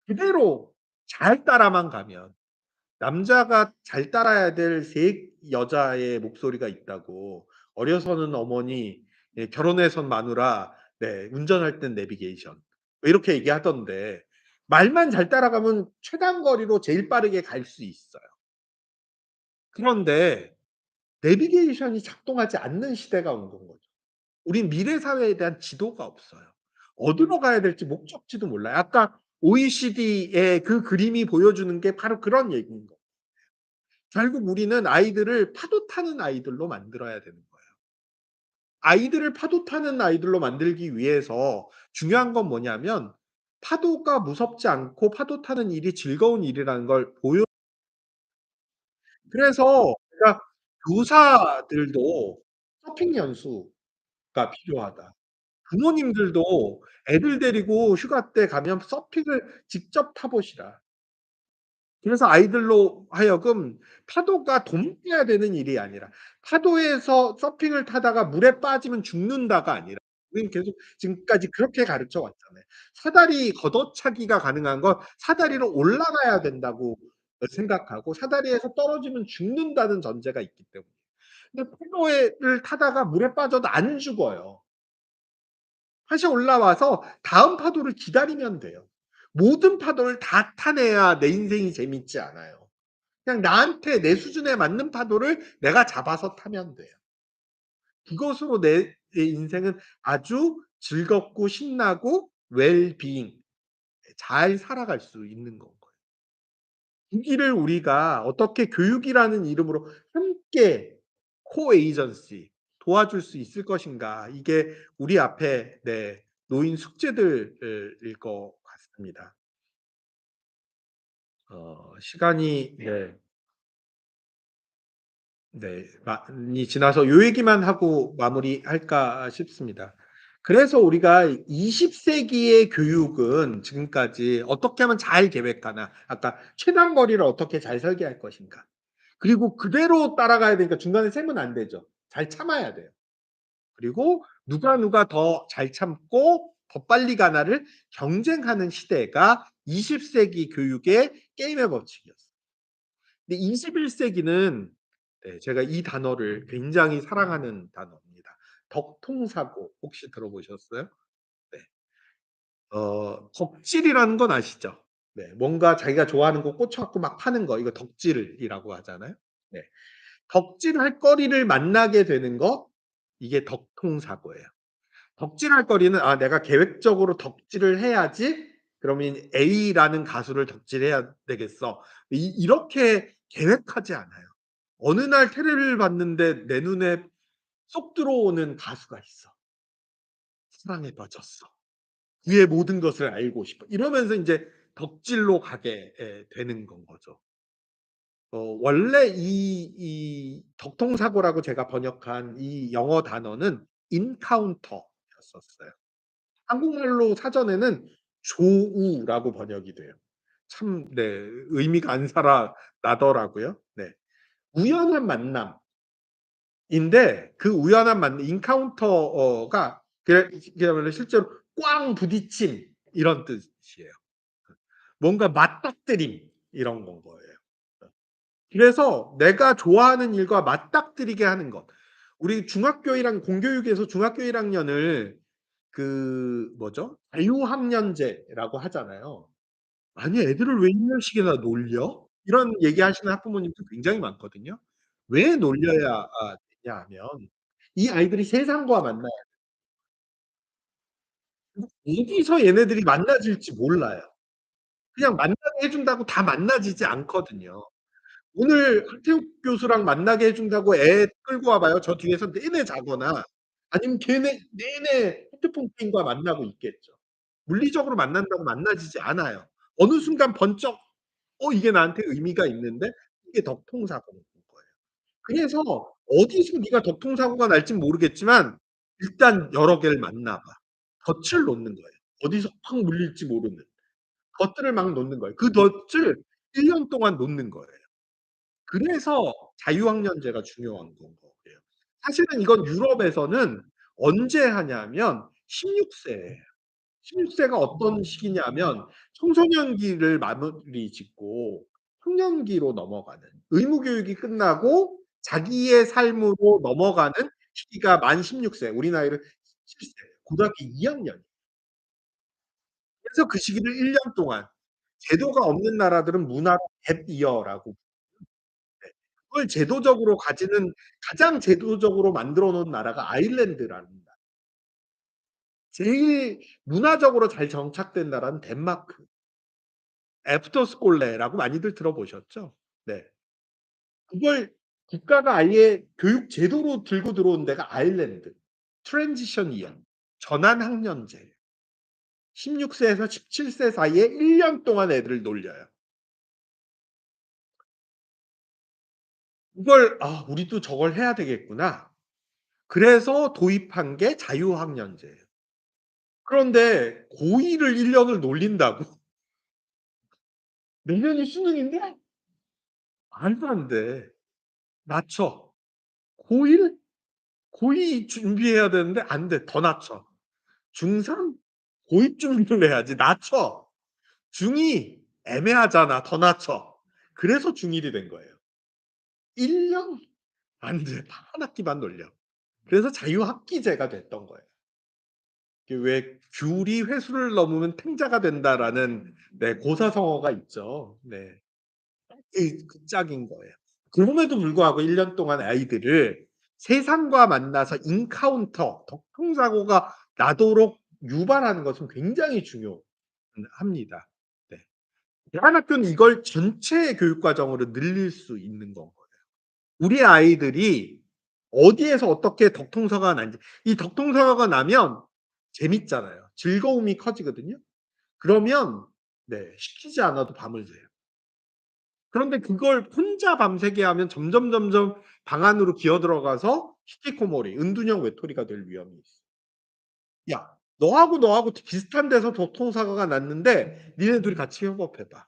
그대로 잘 따라만 가면 남자가 잘 따라야 될 세 여자의 목소리가 있다고 어려서는 어머니 결혼해선 마누라 운전할 땐 내비게이션 뭐 이렇게 얘기하던데 말만 잘 따라가면 최단 거리로 제일 빠르게 갈 수 있어요. 그런데 내비게이션이 작동하지 않는 시대가 온 건 거죠. 우린 미래 사회에 대한 지도가 없어요. 어디로 가야 될지 목적지도 몰라요. 아까 OECD의 그 그림이 보여주는 게 바로 그런 얘기인 거예요. 결국 우리는 아이들을 파도 타는 아이들로 만들어야 되는 거예요. 아이들을 파도 타는 아이들로 만들기 위해서 중요한 건 뭐냐면 파도가 무섭지 않고 파도 타는 일이 즐거운 일이라는 걸 보여. 그래서 그러니까 교사들도 서핑 연수가 필요하다. 부모님들도 애들 데리고 휴가 때 가면 서핑을 직접 타 보시라. 그래서 아이들로 하여금 파도가 돕아야 되는 일이 아니라 파도에서 서핑을 타다가 물에 빠지면 죽는다가 아니라 우리는 계속 지금까지 그렇게 가르쳐 왔잖아요. 사다리 걷어차기가 가능한 건 사다리로 올라가야 된다고 생각하고 사다리에서 떨어지면 죽는다는 전제가 있기 때문에. 근데 파도를 타다가 물에 빠져도 안 죽어요. 다시 올라와서 다음 파도를 기다리면 돼요. 모든 파도를 다 타내야 내 인생이 재밌지 않아요. 그냥 나한테 내 수준에 맞는 파도를 내가 잡아서 타면 돼요. 그것으로 내 인생은 아주 즐겁고 신나고 웰비잉 잘 살아갈 수 있는 건 거예요. 이 길을 우리가 어떻게 교육이라는 이름으로 함께 코에이전시 도와줄 수 있을 것인가. 이게 우리 앞에 놓인 숙제들을 일 것 같습니다. 시간이 많이 지나서 요 얘기만 하고 마무리할까 싶습니다. 그래서 우리가 20 세기의 교육은 지금까지 어떻게 하면 잘 계획하나 아까 최단 거리를 어떻게 잘 설계할 것인가. 그리고 그대로 따라가야 되니까 중간에 셈은 안 되죠. 잘 참아야 돼요. 그리고 누가 더 잘 참고 더 빨리 가나를 경쟁하는 시대가 20 세기 교육의 게임의 법칙이었어요. 근데 21 세기는 제가 이 단어를 굉장히 사랑하는 단어입니다. 덕통사고 혹시 들어보셨어요? 네. 덕질이라는 건 아시죠? 네. 뭔가 자기가 좋아하는 거 꽂혀 갖고 막 파는 거 이거 덕질이라고 하잖아요. 네. 덕질할 거리를 만나게 되는 거 이게 덕통사고예요. 덕질할 거리는 '아 내가 계획적으로 덕질을 해야지 그러면 A라는 가수를 덕질해야 되겠어.' 이렇게 계획하지 않아요. 어느 날 테레비를 봤는데 내 눈에 쏙 들어오는 가수가 있어. 사랑에 빠졌어. 그의 모든 것을 알고 싶어. 이러면서 인제 덕질로 가게 되는 건 거죠. 원래 이 덕통사고라고 제가 번역한 이 영어 단어는 encounter였었어요. 한국말로 사전에는 조우라고 번역이 돼요. 참 의미가 안 살아나더라고요. 네. 우연한 만남인데 그 우연한 encounter가 그야말로 실제로 꽝 부딪힘 이런 뜻이에요. 뭔가 맞닥뜨림 이런 건 거예요. 그래서 내가 좋아하는 일과 맞닥뜨리게 하는 것. 우리 중학교 1 학년 공교육에서 중학교 1 학년을 그 뭐죠? 자유학년제라고 하잖아요. "아니 애들을 왜 1 년씩이나 놀려?" 이런 얘기하시는 학부모님도 굉장히 많거든요. 왜 놀려야 되냐 하면 이 아이들이 세상과 만나야 어디서 얘네들이 만나질지 몰라요. 그냥 만나게 해 준다고 다 만나지지 않거든요. 오늘 한태욱 교수랑 만나게 해 준다고 애 끌고 와 봐요. 저 뒤에서 내내 자거나 아니면 걔네 내내 핸드폰 게임과 만나고 있겠죠. 물리적으로 만난다고 만나지지 않아요. 어느 순간 번쩍 이게 나한테 의미가 있는데 이게 덕통사고인 거예요. 그래서 어디서 네가 덕통사고가 날진 모르겠지만 일단 여러 개를 만나 봐. 덫을 놓는 거예요. 어디서 확 물릴지 모르는 덫들을 막 놓는 거예요. 그 덫을 1년 동안 놓는 거예요. 그래서 자유학년제가 중요한 건 거예요. 사실은 이건 유럽에서는 언제 하냐면 16 세예요. 16 세가 어떤 시기냐면 청소년기를 마무리 짓고 청년기로 넘어가는 의무 교육이 끝나고 자기의 삶으로 넘어가는 시기가 만 16 세, 우리 나이로 17 세, 고등학교 2 학년. 그래서 그 시기를 1년 동안 제도가 없는 나라들은 문화로 갭 이어라고. 네. 그걸 제도적으로 가지는 가장 제도적으로 만들어 놓은 나라가 아일랜드라는 나라. 제일 문화적으로 잘 정착된 나라는 덴마크. 애프터스콜레라고 많이들 들어보셨죠? 네. 그걸 국가가 아예 교육 제도로 들고 들어온 데가 아일랜드. 트랜지션 이어. 전환 학년제. 16 세에서 17세 사이에 1년 동안 애들을 놀려요. 이걸 '아 우리도 저걸 해야 되겠구나.' 그래서 도입한 게 자유학년제예요. 그런데 고2를 1 년을 놀린다고? 내년이 수능인데 말도 안 돼. 낮춰. 고1? 고2 준비해야 되는데 안 돼. 더 낮춰. 중3? 고입 준비를 해야지. 낮춰. 중2 애매하잖아. 더 낮춰. 그래서 중1이 된 거예요. 1 년? 안 돼. 한 학기만 놀려. 그래서 자유학기제가 됐던 거예요. 그 왜 "귤이 회수를 넘으면 탱자가 된다."라는 네 고사성어가 있죠. 네. 그 짝인 거예요. 그럼에도 불구하고 1년 동안 아이들을 세상과 만나서 인카운터 덕통사고가 나도록 유발하는 것은 굉장히 합니다. 네. 대안학교는 이걸 전체 교육 과정으로 늘릴 수 있는 건 거예요. 우리 아이들이 어디에서 어떻게 덕통사고가 난지 이 덕통사고가 나면 재밌잖아요. 즐거움이 커지거든요. 그러면 네 시키지 않아도 밤을 새요. 그런데 그걸 혼자 밤새게 하면 점점 방 안으로 기어들어가서 히키코모리 은둔형 외톨이가 될 위험이 있어. "야 너하고 비슷한 데서 교통사고가 났는데 니네 둘이 같이 협업해 봐.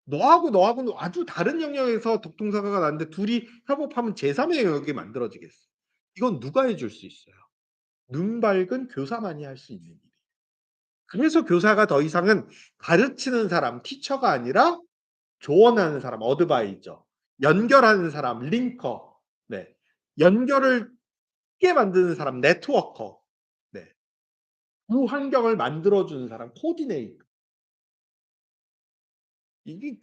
너하고는 아주 다른 영역에서 교통사고가 났는데 둘이 협업하면 제3의 영역이 만들어지겠어." 이건 누가 해줄 수 있어요? 눈 밝은 교사만이 할 수 있는 일이에요. 그래서 교사가 더 이상은 가르치는 사람 티처가 아니라 조언하는 사람 어드바이저, 연결하는 사람 링커, 네. 연결을 쉽게 만드는 사람 네트워커, 네. 그 환경을 만들어 주는 사람 코디네이터. 이게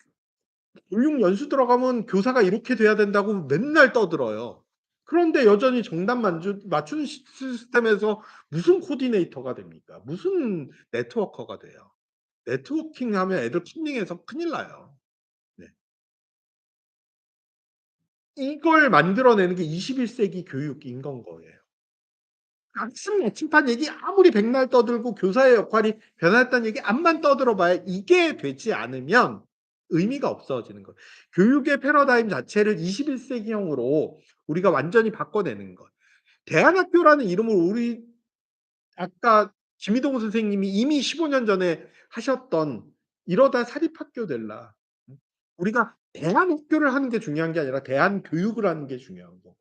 교육 연수 들어가면 교사가 이렇게 돼야 된다고 맨날 떠들어요. 그런데 여전히 정답 맞추는 시스템에서 무슨 코디네이터가 됩니까? 무슨 네트워커가 돼요. 네트워킹하면 애들 컨닝해서 큰일 나요. 네. 이걸 만들어내는 게 21 세기 교육인 건 거예요. 학습 나침반 얘기 아무리 백날 떠들고 교사의 역할이 변했다는 얘기 암만 떠들어 봐야 이게 되지 않으면 의미가 없어지는 거예요. 교육의 패러다임 자체를 21 세기형으로 우리가 완전히 바꿔내는 것. 대안학교라는 이름을 우리 아까 김희동 선생님이 이미 15년 전에 하셨던 "이러다 사립학교 될라." 우리가 대안학교를 하는 게 중요한 게 아니라 대안교육을 하는 게 중요한 거거든요.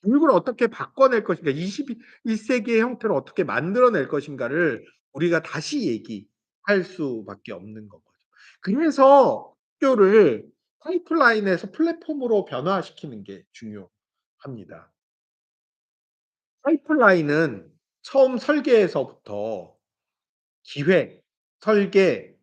교육을 어떻게 바꿔낼 것인가 21 세기의 형태를 어떻게 만들어낼 것인가를 우리가 다시 얘기할 수밖에 없는 거거죠. 그래서 학교를 파이프라인에서 플랫폼으로 변화시키는 게 중요합니다. 파이프라인은 처음 설계에서부터 기획, 설계,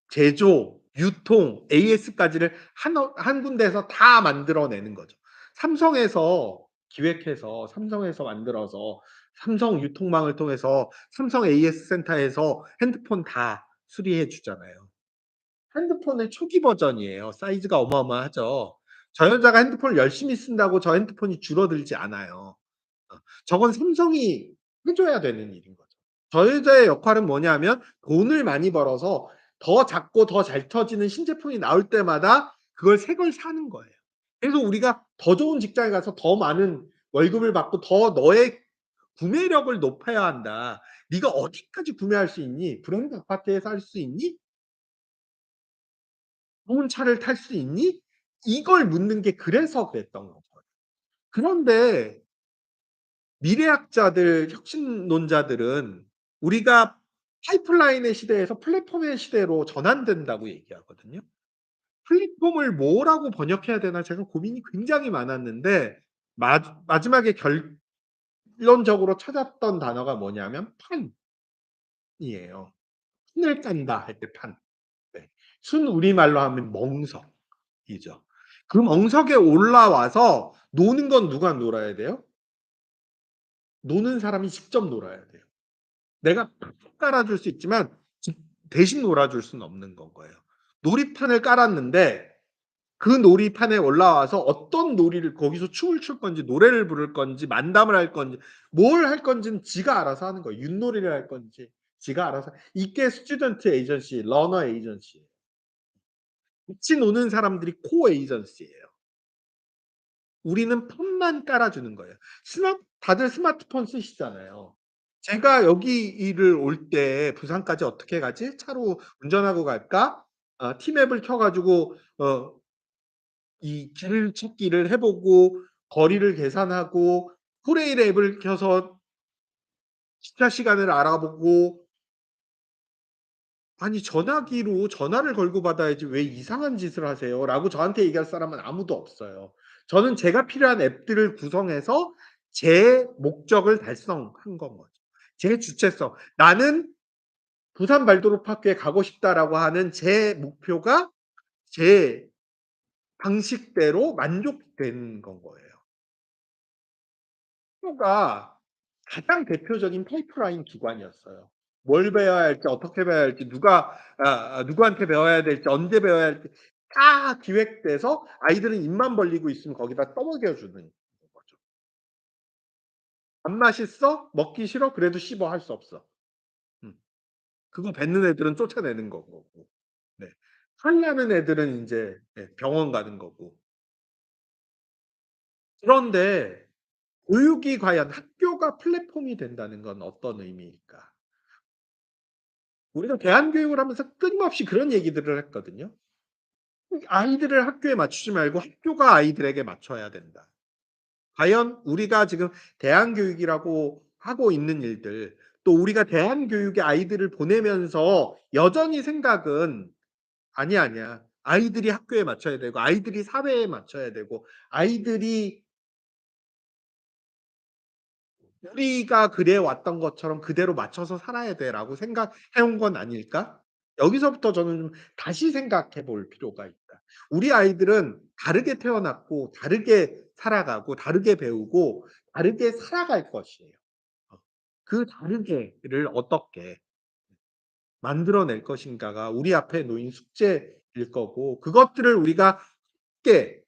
제조, 유통, AS까지를 한 군데에서 다 만들어내는 거죠. 삼성에서 기획해서 삼성에서 만들어서 삼성 유통망을 통해서 삼성 AS 센터에서 핸드폰 다 수리해 주잖아요. 핸드폰의 초기 버전이에요. 사이즈가 어마어마하죠. 저 여자가 핸드폰을 열심히 쓴다고 저 핸드폰이 줄어들지 않아요. 저건 삼성이 해 줘야 되는 일인 거죠. 저희들의 역할은 뭐냐면 돈을 많이 벌어서 더 작고 더 잘 터지는 신제품이 나올 때마다 그걸 새 걸 사는 거예요. 그래서 우리가 더 좋은 직장에 가서 더 많은 월급을 받고 더 너의 구매력을 높여야 한다. 네가 어디까지 구매할 수 있니? 브랜드 아파트에 살 수 있니? 좋은 차를 탈 수 있니? 이걸 묻는 게 그래서 그랬던 거죠. 그런데 미래학자들 혁신론자들은 우리가 파이프라인의 시대에서 플랫폼의 시대로 전환된다고 얘기하거든요. 플랫폼을 뭐라고 번역해야 되나 제가 고민이 굉장히 많았는데 마지막에 결론적으로 찾았던 단어가 뭐냐면 판이에요. 판을 깐다 할 때 판. 네. 순우리말로 하면 멍석이죠. 그 멍석에 올라와서 노는 건 누가 놀아야 돼요? 노는 사람이 직접 놀아야 돼요. 내가 팍 깔아 줄 수 있지만 직 대신 놀아 줄 수는 없는 건 거예요. 놀이판을 깔았는데 그 놀이판에 올라와서 어떤 놀이를 거기서 춤을 출 건지 노래를 부를 건지 만담을 할 건지 뭘 할 건지는 지가 알아서 하는 거예요. 윷놀이를 할 건지 지가 알아서 이게 스튜던트 에이전시, 러너 에이전시예요. 같이 노는 사람들이 코 에이전시예요. 우리는 폰만 깔아 주는 거예요. 다들 스마트폰 쓰시잖아요. 제가 여기를 올 때 '부산까지 어떻게 가지? 차로 운전하고 갈까?' 티맵을 켜 가지고 이 길 찾기를 해 보고 거리를 계산하고 프레일 앱을 켜서 기차 시간을 알아보고 '아니 전화기로 전화를 걸고 받아야지 왜 이상한 짓을 하세요?'라고 저한테 얘기할 사람은 아무도 없어요. 저는 제가 필요한 앱들을 구성해서 제 목적을 달성한 건 거죠. 제 주체성. '나는 부산 발도로파크에 가고 싶다.'라고 하는 제 목표가 제 방식대로 만족된 건 거예요. 학교가 가장 대표적인 파이프라인 기관이었어요. 뭘 배워야 할지 어떻게 배워야 할지 누구한테 배워야 될지 언제 배워야 할지 다 기획돼서 아이들은 입만 벌리고 있으면 거기다 떠먹여 주는 거죠. "안 맛있어? 먹기 싫어? 그래도 씹어." 할 수 없어. 음. 그거 뱉는 애들은 쫓아내는 거고. 네. 화나는 애들은 인제 병원 가는 거고. 그런데 교육이 과연 학교가 플랫폼이 된다는 건 어떤 의미일까? 우리가 대안교육을 하면서 끊임없이 그런 얘기들을 했거든요. 아이들을 학교에 맞추지 말고 학교가 아이들에게 맞춰야 된다. 과연 우리가 지금 대안교육이라고 하고 있는 일들 또 우리가 대안교육에 아이들을 보내면서 여전히 생각은 '아니야, 아니야. 아이들이 학교에 맞춰야 되고 아이들이 사회에 맞춰야 되고 아이들이 우리가 그래 왔던 것처럼 그대로 맞춰서 살아야 돼.'라고 생각해 온 건 아닐까? 여기서부터 저는 좀 다시 생각해 볼 필요가 있다. 우리 아이들은 다르게 태어났고 다르게 살아가고 다르게 배우고 다르게 살아갈 것이에요. 어. 그 다르게를 어떻게 만들어 낼 것인가가 우리 앞에 놓인 숙제일 거고 그것들을 우리가 함께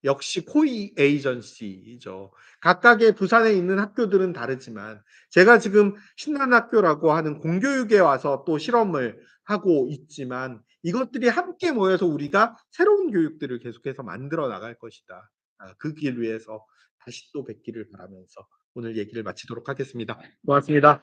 역시 코이 에이전시죠. 각각의 부산에 있는 학교들은 다르지만 제가 지금 신한학교라고 하는 공교육에 와서 또 실험을 하고 있지만 이것들이 함께 모여서 우리가 새로운 교육들을 계속해서 만들어 나갈 것이다. 그 길 위해서 다시 또 뵙기를 바라면서 오늘 얘기를 마치도록 하겠습니다. 고맙습니다.